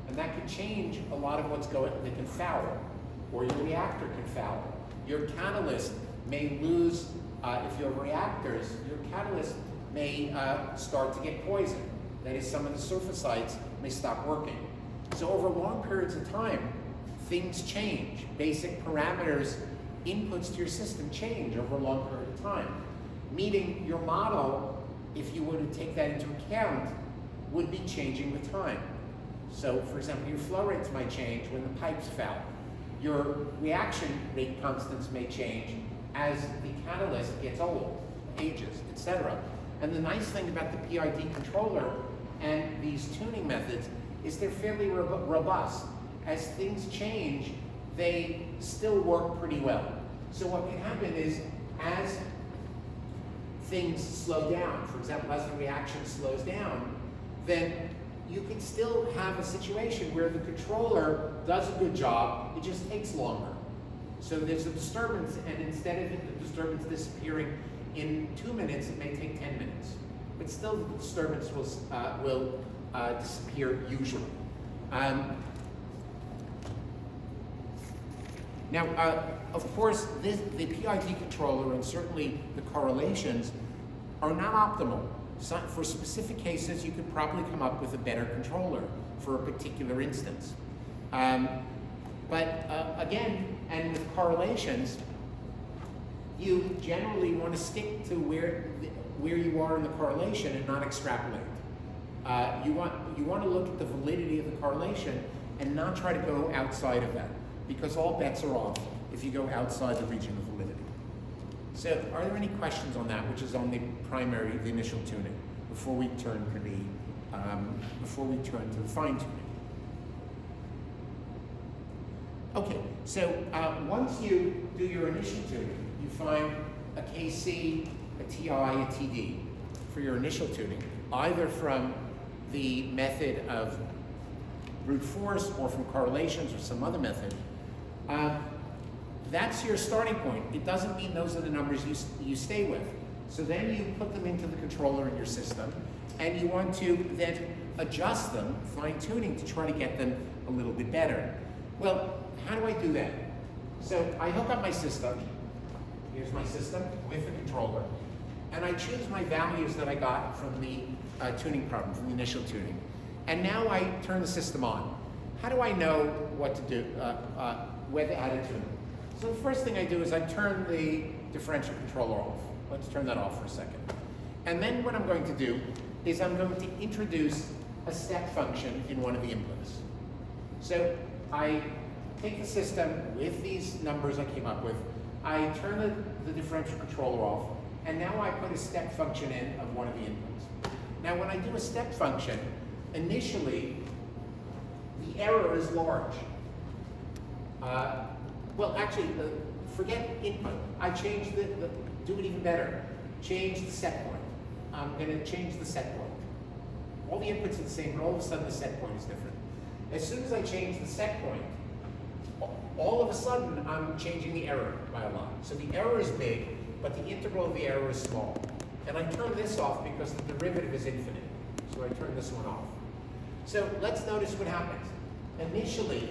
S1: And that can change a lot of what's going on. They can foul, or your reactor can foul. Your catalyst may lose, if you have reactors, your catalyst may start to get poisoned. That is, some of the surfaccites may stop working. So over long periods of time, things change. Basic parameters, inputs to your system change over a long period of time. Meaning your model, if you were to take that into account, would be changing with time. So for example, your flow rates might change when the pipes foul. Your reaction rate constants may change as the catalyst gets old, ages, etc. And the nice thing about the PID controller and these tuning methods is they're fairly robust. As things change, they still work pretty well. So what can happen is, as things slow down, for example, as the reaction slows down, then you can still have a situation where the controller does a good job, it just takes longer. So there's a disturbance, and instead of the disturbance disappearing in 2 minutes, it may take 10 minutes. But still the disturbance will disappear usually. Now, of course, the PID controller and certainly the correlations are not optimal. So for specific cases, you could probably come up with a better controller for a particular instance. But again, and with correlations, you generally want to stick to where you are in the correlation and not extrapolate. You want to look at the validity of the correlation and not try to go outside of that, because all bets are off if you go outside the region of validity. So, are there any questions on that, which is on the initial tuning, before we turn to the fine tuning? Okay, so once you do your initial tuning, you find a KC, a TI, a TD for your initial tuning, either from the method of brute force or from correlations or some other method. That's your starting point. It doesn't mean those are the numbers you stay with. So then you put them into the controller in your system, and you want to then adjust them, fine-tuning, to try to get them a little bit better. Well, how do I do that? So I hook up my system. Here's my system with the controller. And I choose my values that I got from the tuning problem, from the initial tuning. And now I turn the system on. How do I know what to do, whether how to tune? So the first thing I do is I turn the differential controller off. Let's turn that off for a second. And then what I'm going to do is I'm going to introduce a step function in one of the inputs. So I take the system with these numbers I came up with, I turn the differential controller off, and now I put a step function in of one of the inputs. Now when I do a step function, initially the error is large. Well, actually, forget input. I change do it even better. Change the set point. I'm going to change the set point. All the inputs are the same, but all of a sudden the set point is different. As soon as I change the set point, all of a sudden I'm changing the error by a lot. So the error is big, but the integral of the error is small. And I turn this off because the derivative is infinite. So I turn this one off. So let's notice what happens. Initially,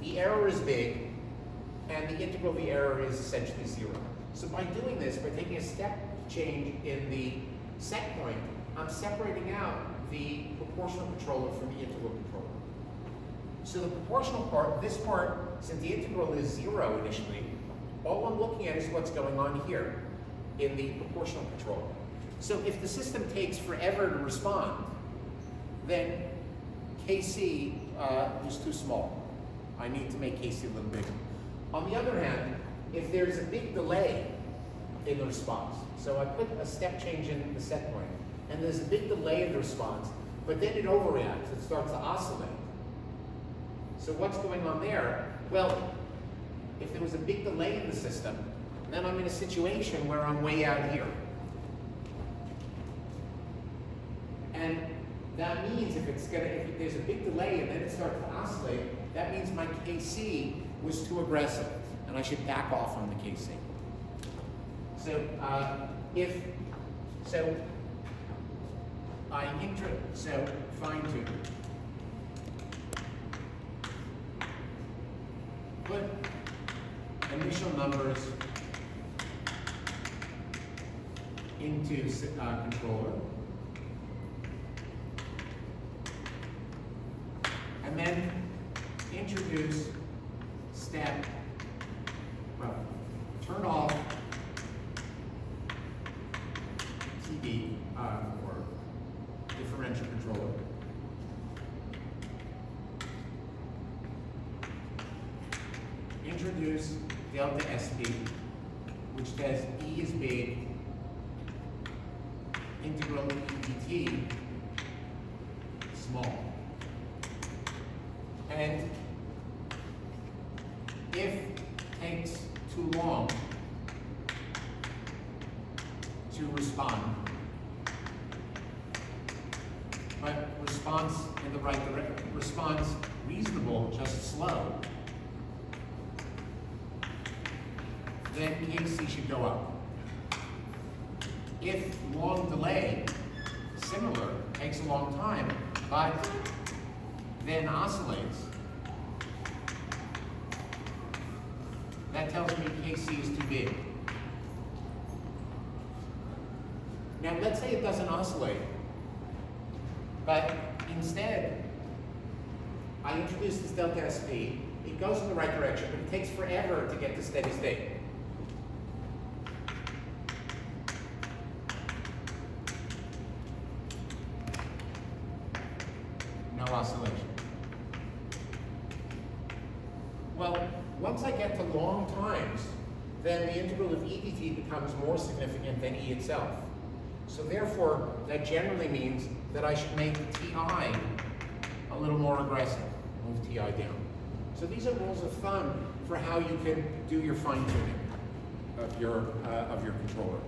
S1: the error is big, and the integral of the error is essentially 0. So by doing this, by taking a step change in the set point, I'm separating out the proportional controller from the integral controller. So the proportional part, this part, since the integral is 0 initially, all I'm looking at is what's going on here in the proportional controller. So if the system takes forever to respond, then Kc is too small. I need to make Kc a little bigger. On the other hand, if there's a big delay in the response, so I put a step change in the set point, and there's a big delay in the response, but then it overreacts, it starts to oscillate. So what's going on there? Well, if there was a big delay in the system, then I'm in a situation where I'm way out here. And that means if there's a big delay and then it starts to oscillate, that means my Kc was too aggressive, and I should back off on the Kc. So fine tune. Put initial numbers into controller, and then introduce step, turn off TD or differential controller. Introduce delta SP, which says E is big, integral E dt small. And if takes too long to respond, but response in the right direction, response reasonable, just slow, then Kc should go up. If long delay, similar, takes a long time, but then oscillates, that tells me Kc is too big. Now let's say it doesn't oscillate, but instead I introduce this delta SP, it goes in the right direction, but it takes forever to get to steady state. No oscillation. Well, once I get to long times, then the integral of E dt becomes more significant than E itself. So therefore, that generally means that I should make Ti a little more aggressive, move Ti down. So these are rules of thumb for how you can do your fine tuning of your controller.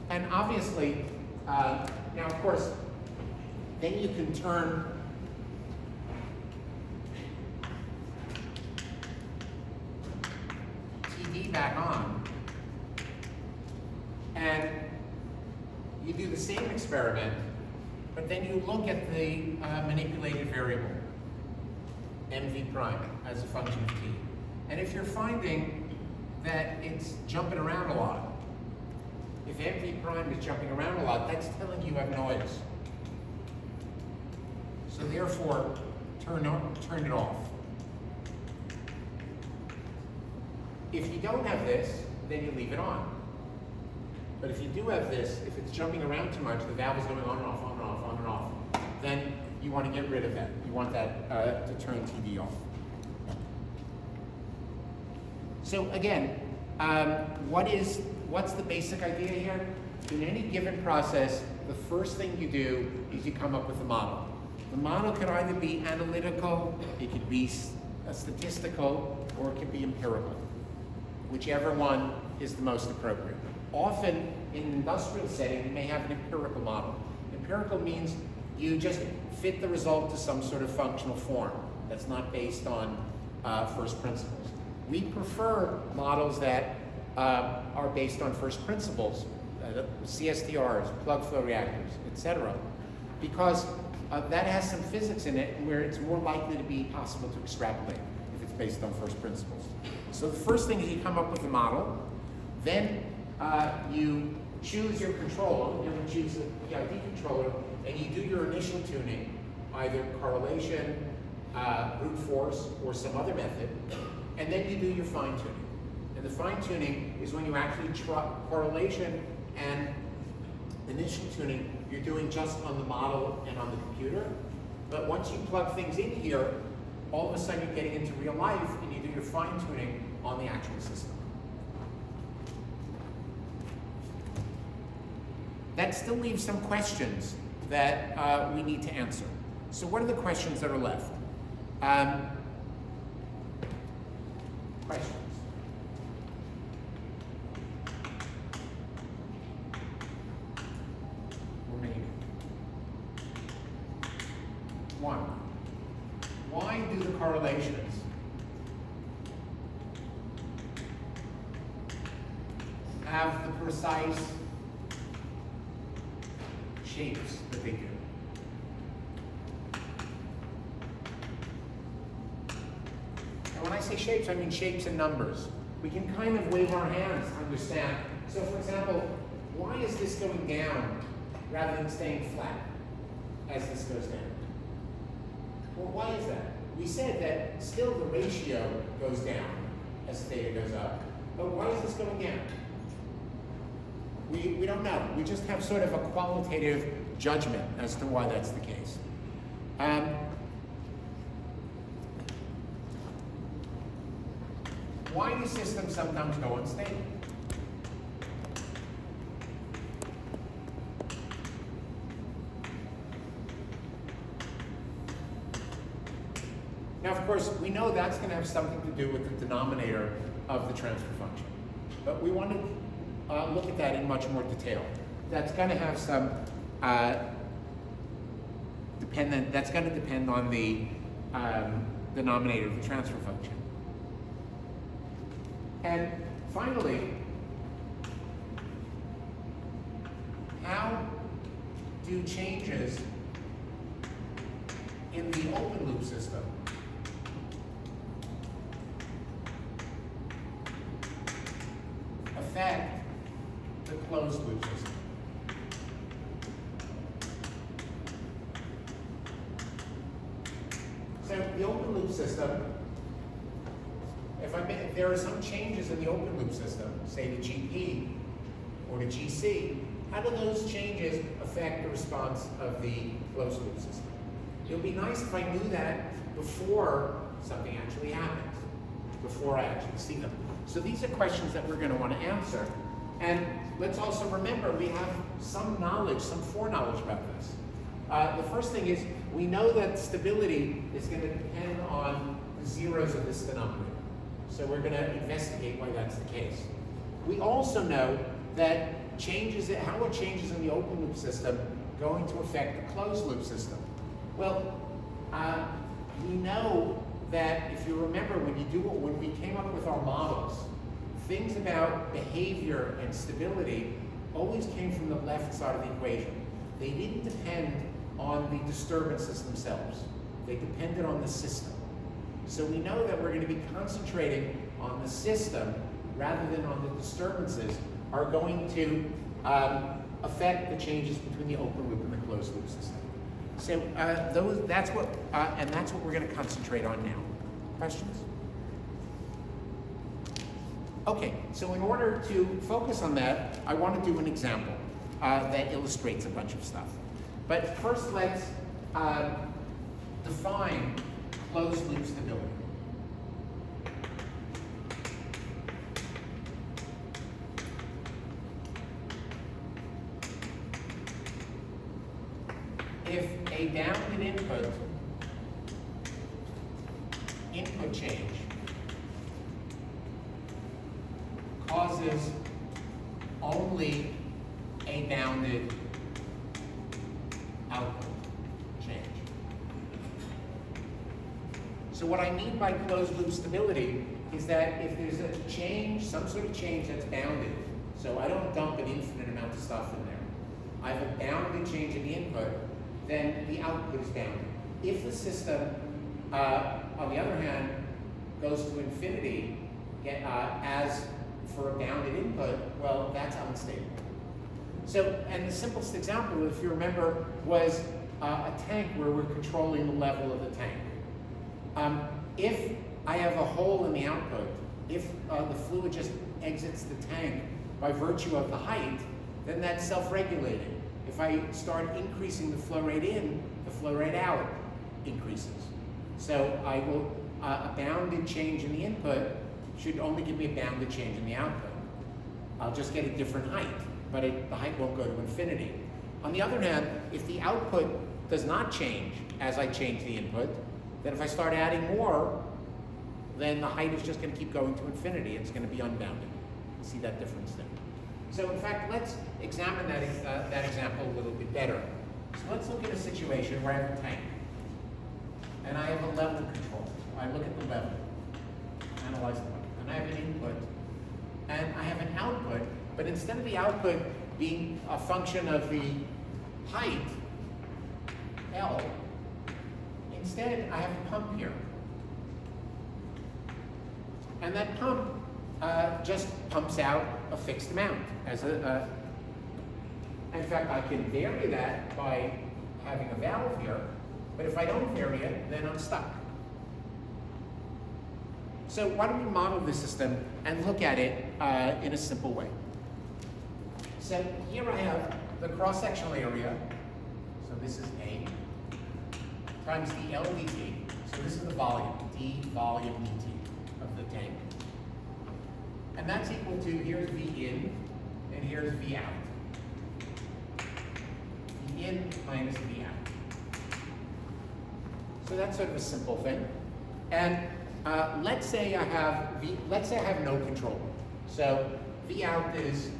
S1: And obviously, now of course, then you can turn TD back on, and you do the same experiment, but then you look at the manipulated variable, mv prime, as a function of t. And if you're finding that it's jumping around a lot, if mv prime is jumping around a lot, that's telling you have noise. So therefore, turn it off. If you don't have this, then you leave it on. But if you do have this, if it's jumping around too much, the valve is going on and off, on and off, on and off, then you want to get rid of that. You want that to turn TD off. So again, what's the basic idea here? In any given process, the first thing you do is you come up with a model. The model could either be analytical, it could be statistical, or it could be empirical. Whichever one is the most appropriate. Often, in an industrial setting, you may have an empirical model. Empirical means you just fit the result to some sort of functional form that's not based on first principles. We prefer models that are based on first principles, CSTRs, plug flow reactors, etc. Because that has some physics in it where it's more likely to be possible to extrapolate if it's based on first principles. So the first thing is you come up with a model, then you choose your controller, you choose a PID controller, and you do your initial tuning, either correlation, brute force, or some other method, and then you do your fine tuning. And the fine tuning is when you actually correlation and initial tuning, you're doing just on the model and on the computer. But once you plug things in here, all of a sudden you're getting into real life and you do your fine tuning on the actual system. That still leaves some questions that we need to answer. So what are the questions that are left? Questions? Remaining. One, why do the correlations have the precise shapes that they do? And when I say shapes, I mean shapes and numbers. We can kind of wave our hands to understand. So for example, why is this going down rather than staying flat as this goes down? Well, why is that? We said that still the ratio goes down as theta goes up, but why is this going down? We don't know. We just have sort of a qualitative judgment as to why that's the case. Why do systems sometimes go unstable? Now, of course, we know that's going to have something to do with the denominator of the transfer function. But we want to look at that in much more detail. That's going to have some that's going to depend on the denominator of the transfer function. And finally, how do changes in the open loop system affect the closed loop system? So the open loop system, if there are some changes in the open loop system, say the GP or the GC, how do those changes affect the response of the closed loop system? It would be nice if I knew that before something actually happens, before I actually see them. So these are questions that we're going to want to answer. And let's also remember we have some knowledge, some foreknowledge about this. The first thing is we know that stability is going to depend on the zeros of this denominator. So we're going to investigate why that's the case. We also know that how are changes in the open loop system going to affect the closed loop system? Well, we know that if you remember when we came up with our models, things about behavior and stability always came from the left side of the equation. They didn't depend on the disturbances themselves. They depended on the system. So we know that we're going to be concentrating on the system rather than on the disturbances are going to affect the changes between the open loop and the closed loop system. So that's what we're going to concentrate on now. Questions? Okay, so in order to focus on that, I want to do an example that illustrates a bunch of stuff. But first, let's define closed loop stability. If a bounded input change causes only a bounded output change. So what I mean by closed loop stability is that if there's a change, some sort of change that's bounded, so I don't dump an infinite amount of stuff in there. I have a bounded change in the input, then the output is bounded. If the system, on the other hand, goes to infinity as for a bounded input, well, that's unstable. So, and the simplest example, if you remember, was a tank where we're controlling the level of the tank. If I have a hole in the output, if the fluid just exits the tank by virtue of the height, then that's self-regulated. If I start increasing the flow rate in, the flow rate out increases. So I will, a bounded change in the input should only give me a bounded change in the output. I'll just get a different height, but the height won't go to infinity. On the other hand, if the output does not change as I change the input, then if I start adding more, then the height is just going to keep going to infinity. It's going to be unbounded. See that difference there? So in fact, let's examine that example a little bit better. So let's look at a situation where I have a tank, and I have a level control. I look at the level, analyze the level, and I have an input, and I have an output, but instead of the output being a function of the height, L, instead I have a pump here. And that pump just pumps out a fixed amount. In fact, I can vary that by having a valve here, but if I don't vary it, then I'm stuck. So why don't we model the system and look at it in a simple way. So here I have the cross-sectional area, so this is A, times the L dt, so this is the volume, d volume dt of the tank. And that's equal to, here's V in, and here's V out. V in minus V out. So that's sort of a simple thing. And let's say I have no control. So V out is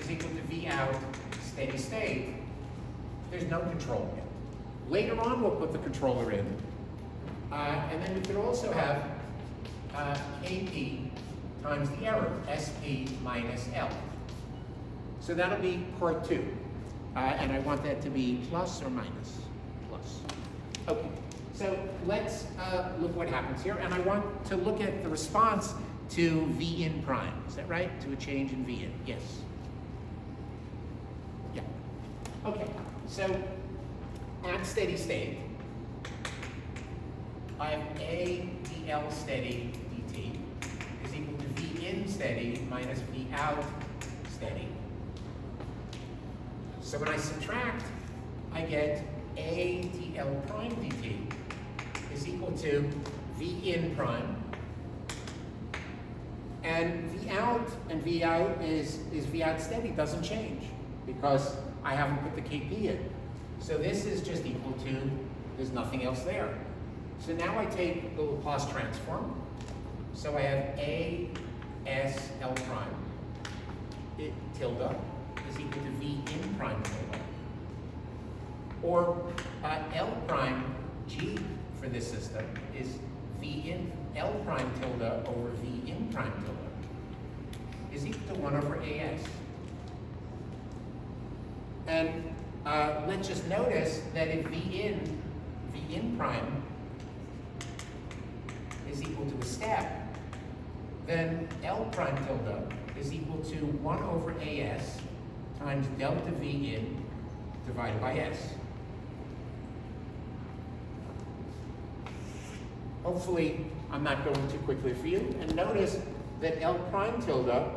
S1: equal to V out steady state. There's no control yet. Later on, we'll put the controller in. And then we could also have Kp times the error, Sp minus L. So that'll be part 2. And I want that to be plus or minus? Plus. Okay, so let's look what happens here. And I want to look at the response to V in prime. Is that right? To a change in V in. Yes. Yeah. Okay, so at steady state, I have A dL steady dt is equal to V in steady minus V out steady. So when I subtract, I get A dL prime dt is equal to V in prime. And V out and V out is V out steady, doesn't change because I haven't put the Kp in. So this is just equal to, there's nothing else there. So now I take the Laplace transform. So I have A S L prime tilde is equal to V in prime tilde. Or L prime G for this system is V in L prime tilde over V in prime tilde is equal to 1 over AS. And let's just notice that if V in prime is equal to a step, then L prime tilde is equal to 1 over AS times delta V in divided by S. Hopefully, I'm not going too quickly for you. And notice that L prime tilde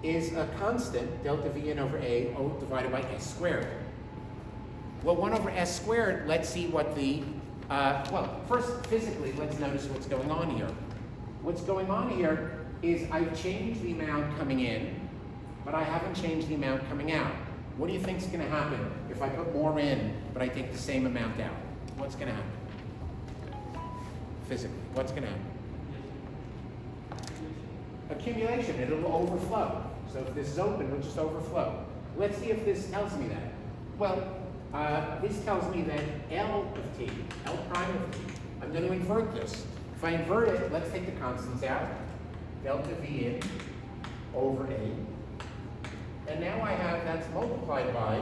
S1: is a constant, delta V in over A divided by S squared. Well, 1 over S squared, let's see what the, well, first, physically, let's notice what's going on here. What's going on here is I've changed the amount coming in, but I haven't changed the amount coming out. What do you think is going to happen if I put more in, but I take the same amount out? What's going to happen? Physically, what's going to happen? Accumulation, it'll overflow. So if this is open, it'll just overflow. Let's see if this tells me that. Well, this tells me that L of t, L prime of t, I'm going to invert this. If I invert it, let's take the constants out. Delta V in over A. And now I have, that's multiplied by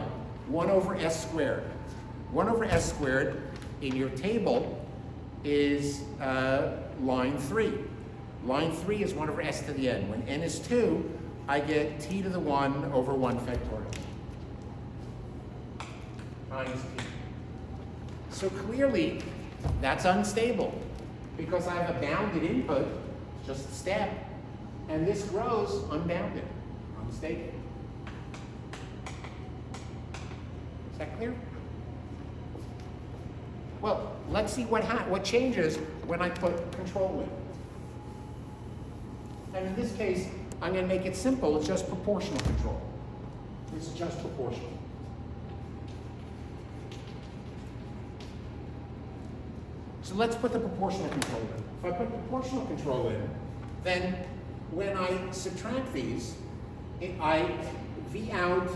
S1: 1 over S squared. 1 over s squared in your table is line 3. Line 3 is 1 over s to the n. When n is 2, I get t to the 1 over 1 factorial times t. So clearly, that's unstable because I have a bounded input, just a step, and this grows unbounded, unstable. Is that clear? Well, let's see what changes when I put control in. And in this case, I'm going to make it simple. It's just proportional control. This is just proportional. So let's put the proportional control in. If I put proportional control in, then when I subtract these, I V out,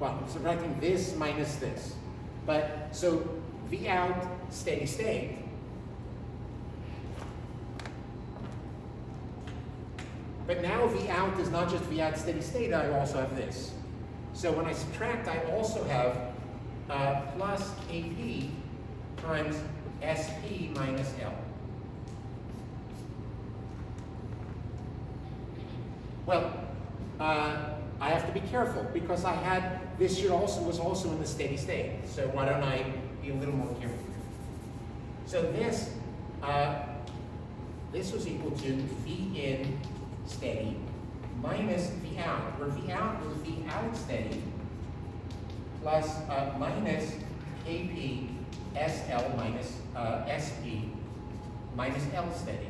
S1: well, I'm subtracting this minus this. But, so V out steady state. But now V out is not just V out steady state, I also have this. So when I subtract, I also have plus KP times SP minus L. Well, I have to be careful because I had, this was also in the steady state. So why don't I be a little more careful? So this was equal to V in steady minus V out, where V out was V out steady plus minus KP SL minus SP minus L steady.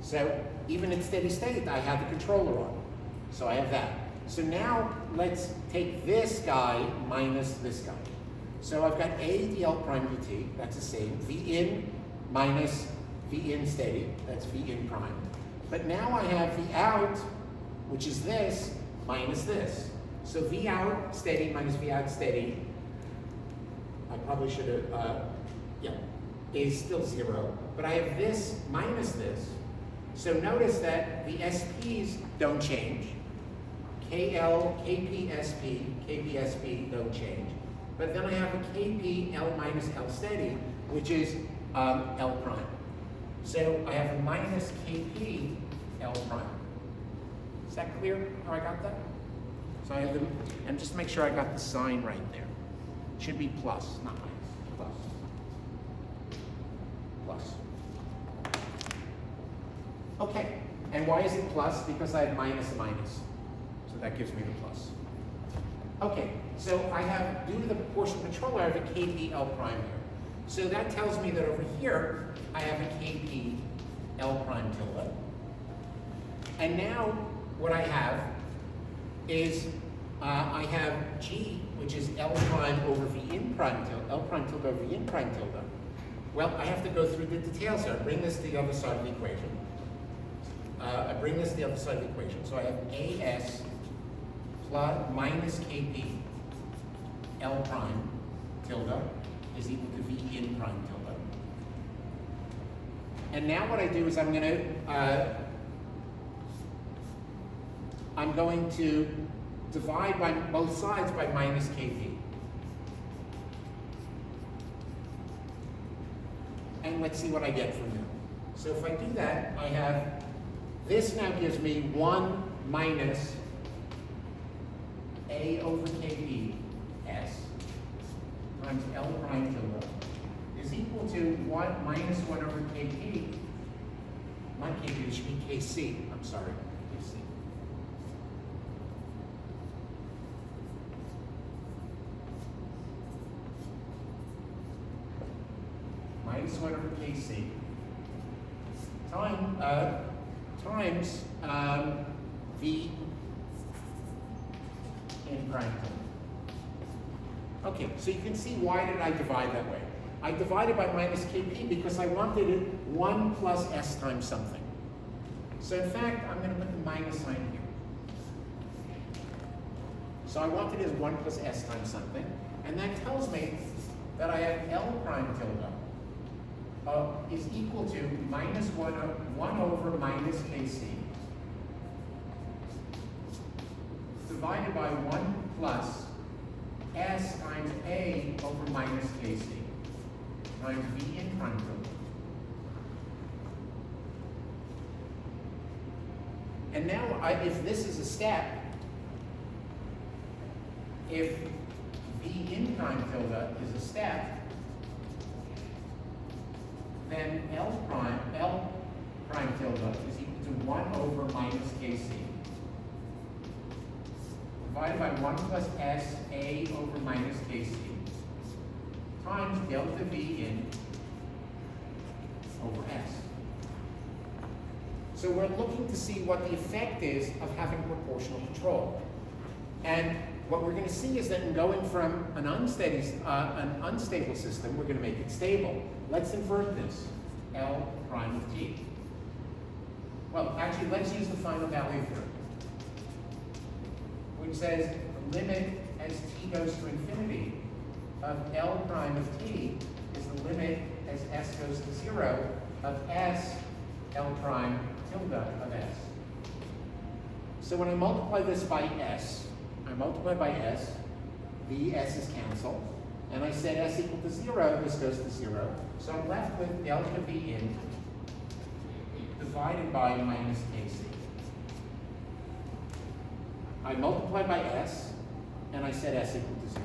S1: So even at steady state, I have the controller on. So I have that. So now let's take this guy minus this guy. So I've got A dl prime dt, that's the same. V in minus V in steady, that's V in prime. But now I have V out, which is this, minus this. So V out steady minus V out steady, I probably should have, is still 0. But I have this minus this. So notice that the SPs don't change. KL, KP, SP, KP, SP don't change. But then I have a KP, L minus L steady, which is L prime. So I have a minus KP, L prime. Is that clear how I got that? So I have the, and just to make sure I got the sign right there. It should be plus, not minus, plus. Plus. Okay, and why is it plus? Because I have minus a minus. So that gives me the plus. Okay, so I have, due to the proportional control, I have a KP L prime here. So that tells me that over here, I have a KP L prime tilde. And now what I have is, I have G, which is L prime over V in prime tilde, L prime tilde over V in prime tilde. Well, I have to go through the details here. Bring this to the other side of the equation. I bring this to the other side of the equation. So I have AS plus minus KP L prime tilde is equal to V in prime tilde. And now what I do is I'm going to divide by both sides by minus KP. And let's see what I get from there. So if I do that, I have, this now gives me 1 minus A over KP S times L prime tilde is equal to 1 minus 1 over KP. Not KP, it should be KC. I'm sorry, KC. Minus 1 over KC times V in prime tilde. Okay, so you can see why did I divide that way. I divided by minus KP because I wanted it 1 plus S times something. So in fact, I'm going to put the minus sign here. So I want it as 1 plus S times something. And that tells me that I have L prime tilde is equal to minus 1 over minus KC divided by 1 plus S times A over minus KC times V in prime tilde. And now, if this is a step, if V in prime tilde is a step, then L prime tilde is equal to 1 over minus Kc divided by 1 plus S A over minus Kc times delta V in over S. So we're looking to see what the effect is of having proportional control. And what we're going to see is that in going from an unstable system, we're going to make it stable. Let's invert this, L prime of t. Well, actually, let's use the final value theorem, which says the limit as t goes to infinity of L prime of t is the limit as s goes to 0 of s L prime tilde of s. So when I multiply this by s, I multiply by s, the s's cancel, and I set s equal to 0, this goes to 0. So I'm left with delta V in divided by minus Kc. I multiply by s, and I set s equal to 0.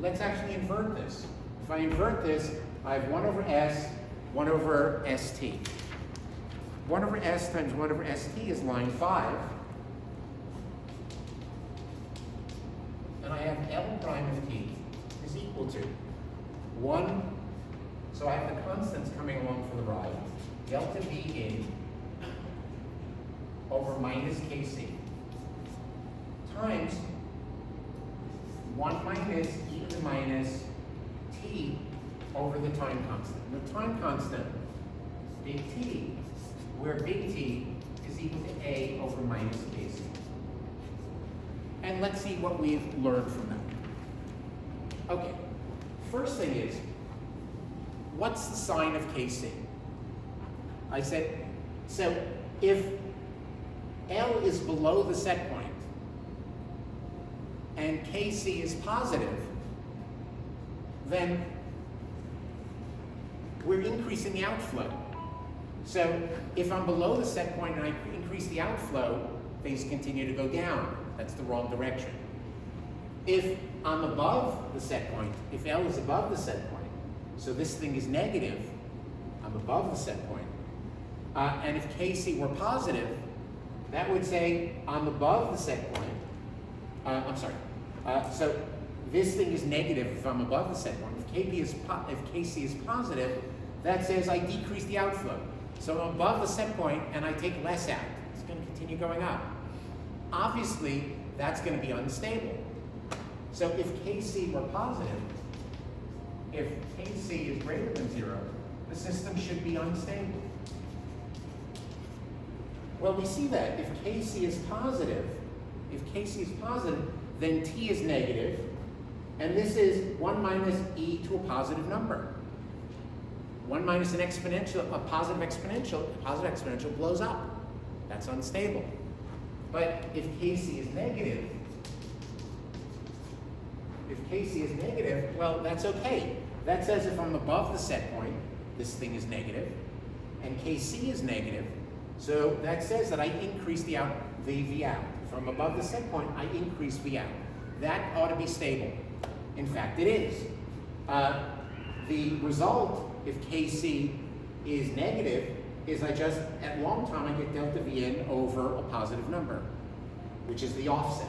S1: Let's actually invert this. If I invert this, I have 1 over s, 1 over st. 1 over s times 1 over st is line 5. And I have L prime of t is equal to 1, so I have the constants coming along for the ride, delta V in over minus Kc times 1 minus e to the minus t over the time constant. The time constant, big T, where big T is equal to A over minus Kc. And let's see what we've learned from that. Okay, first thing is, what's the sign of Kc? I said, so if L is below the set point and Kc is positive, then we're increasing the outflow. So if I'm below the set point and I increase the outflow, things continue to go down. That's the wrong direction. If I'm above the set point, if L is above the set point, so this thing is negative, I'm above the set point, and if Kc were positive, that would say I'm above the set point. So this thing is negative if I'm above the set point. If Kc is positive, that says I decrease the outflow. So I'm above the set point and I take less out. It's going to continue going up. Obviously, that's going to be unstable. So if Kc were positive, if Kc is greater than 0, the system should be unstable. Well, we see that if Kc is positive, then T is negative, and this is 1 minus e to a positive number. 1 minus an exponential, a positive exponential blows up. That's unstable. But if Kc is negative, well, that's okay. That says if I'm above the set point, this thing is negative, and Kc is negative, so that says that I increase the V out. If I'm above the set point, I increase V out. That ought to be stable. In fact, it is. The result, if Kc is negative, is at long time, I get delta V in over a positive number, which is the offset.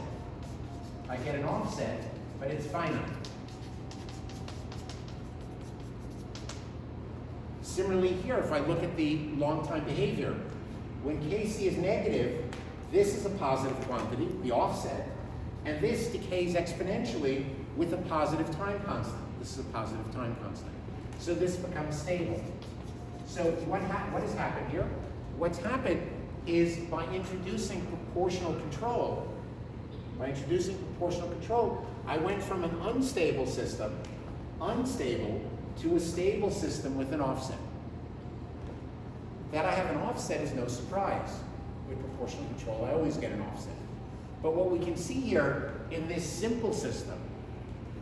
S1: I get an offset, but it's finite. Similarly here, if I look at the long time behavior, when Kc is negative, this is a positive quantity, the offset, and this decays exponentially with a positive time constant. This is a positive time constant. So this becomes stable. So what has happened here? What's happened is by introducing proportional control, I went from an unstable system, to a stable system with an offset. That I have an offset is no surprise. With proportional control, I always get an offset. But what we can see here in this simple system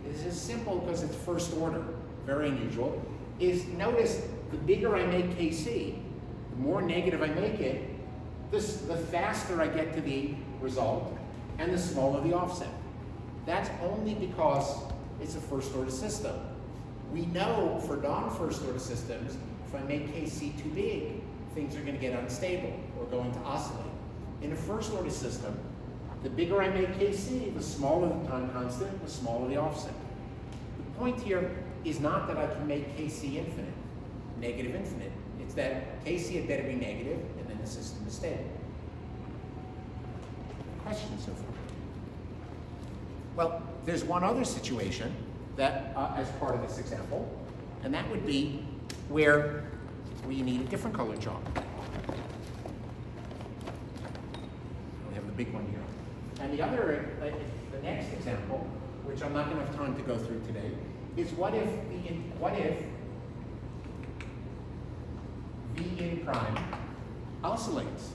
S1: this is simple because it's first order, very unusual, is notice the bigger I make Kc, the more negative I make it, the faster I get to the result, and the smaller the offset. That's only because it's a first order system. We know for non-first order systems, if I make Kc too big, things are going to get unstable or going to oscillate. In a first order system, the bigger I make Kc, the smaller the time constant, the smaller the offset. The point here is not that I can make Kc infinite, negative infinite. It's that Kc had better be negative, and then the system is stable. Questions so far? Well, there's one other situation that, as part of this example, and that would be where we need a different color chalk. We have the big one here. And the other, the next example, which I'm not going to have time to go through today, is what if V in prime oscillates?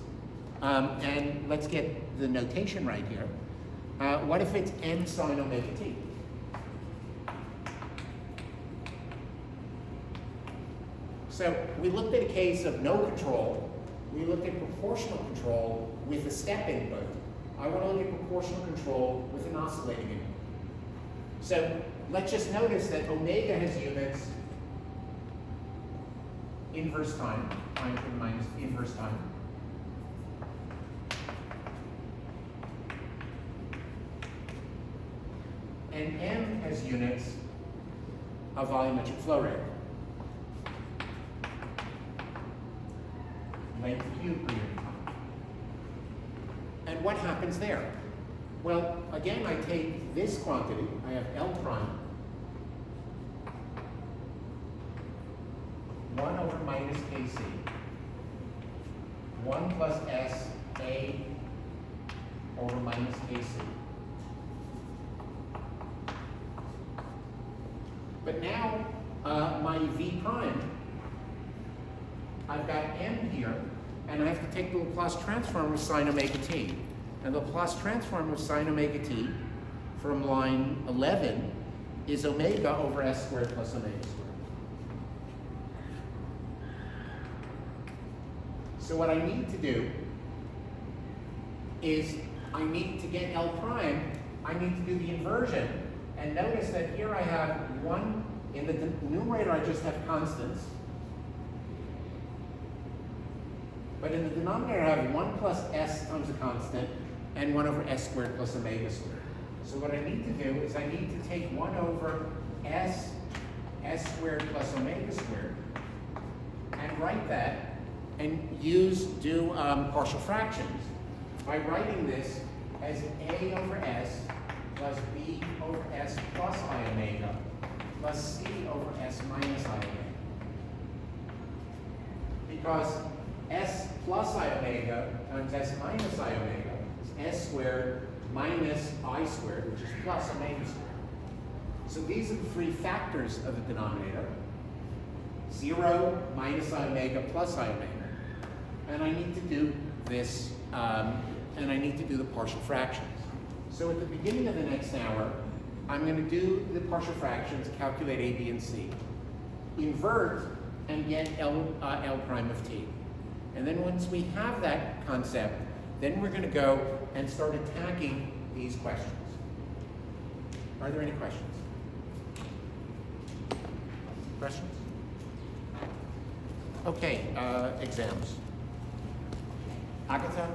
S1: And let's get the notation right here. What if it's n sine omega t? So we looked at a case of no control. We looked at proportional control with a step input. I want to look at proportional control with an oscillating input. So let's just notice that omega has units inverse time, time to the minus inverse time. And m has units of volumetric flow rate. Length cubed per unit time. And what happens there? Well, again, I take this quantity, I have L prime, 1 over minus Kc, 1 plus S A over minus Kc. But now, my V prime, I've got M here, and I have to take the Laplace transform of sine omega t. And the Laplace transform of sine omega t from line 11 is omega over s squared plus omega squared. So what I need to do is I need to get L prime, I need to do the inversion. And notice that here I have 1, in the numerator I just have constants. But in the denominator I have 1 plus s times a constant and 1 over s squared plus omega squared. So what I need to do is I need to take 1 over s squared plus omega squared and write that and do partial fractions by writing this as a over s plus b over s plus I omega plus c over s minus I omega. Because s plus I omega times s minus I omega is s squared minus I squared, which is plus omega squared. So these are the three factors of the denominator. 0, minus I omega, plus I omega. And I need to do this, and I need to do the partial fractions. So at the beginning of the next hour, I'm going to do the partial fractions, calculate A, B, and C, invert, and get L prime of t. And then once we have that concept, then we're going to go and start attacking these questions. Are there any questions? Questions? Okay, exams. Agatha?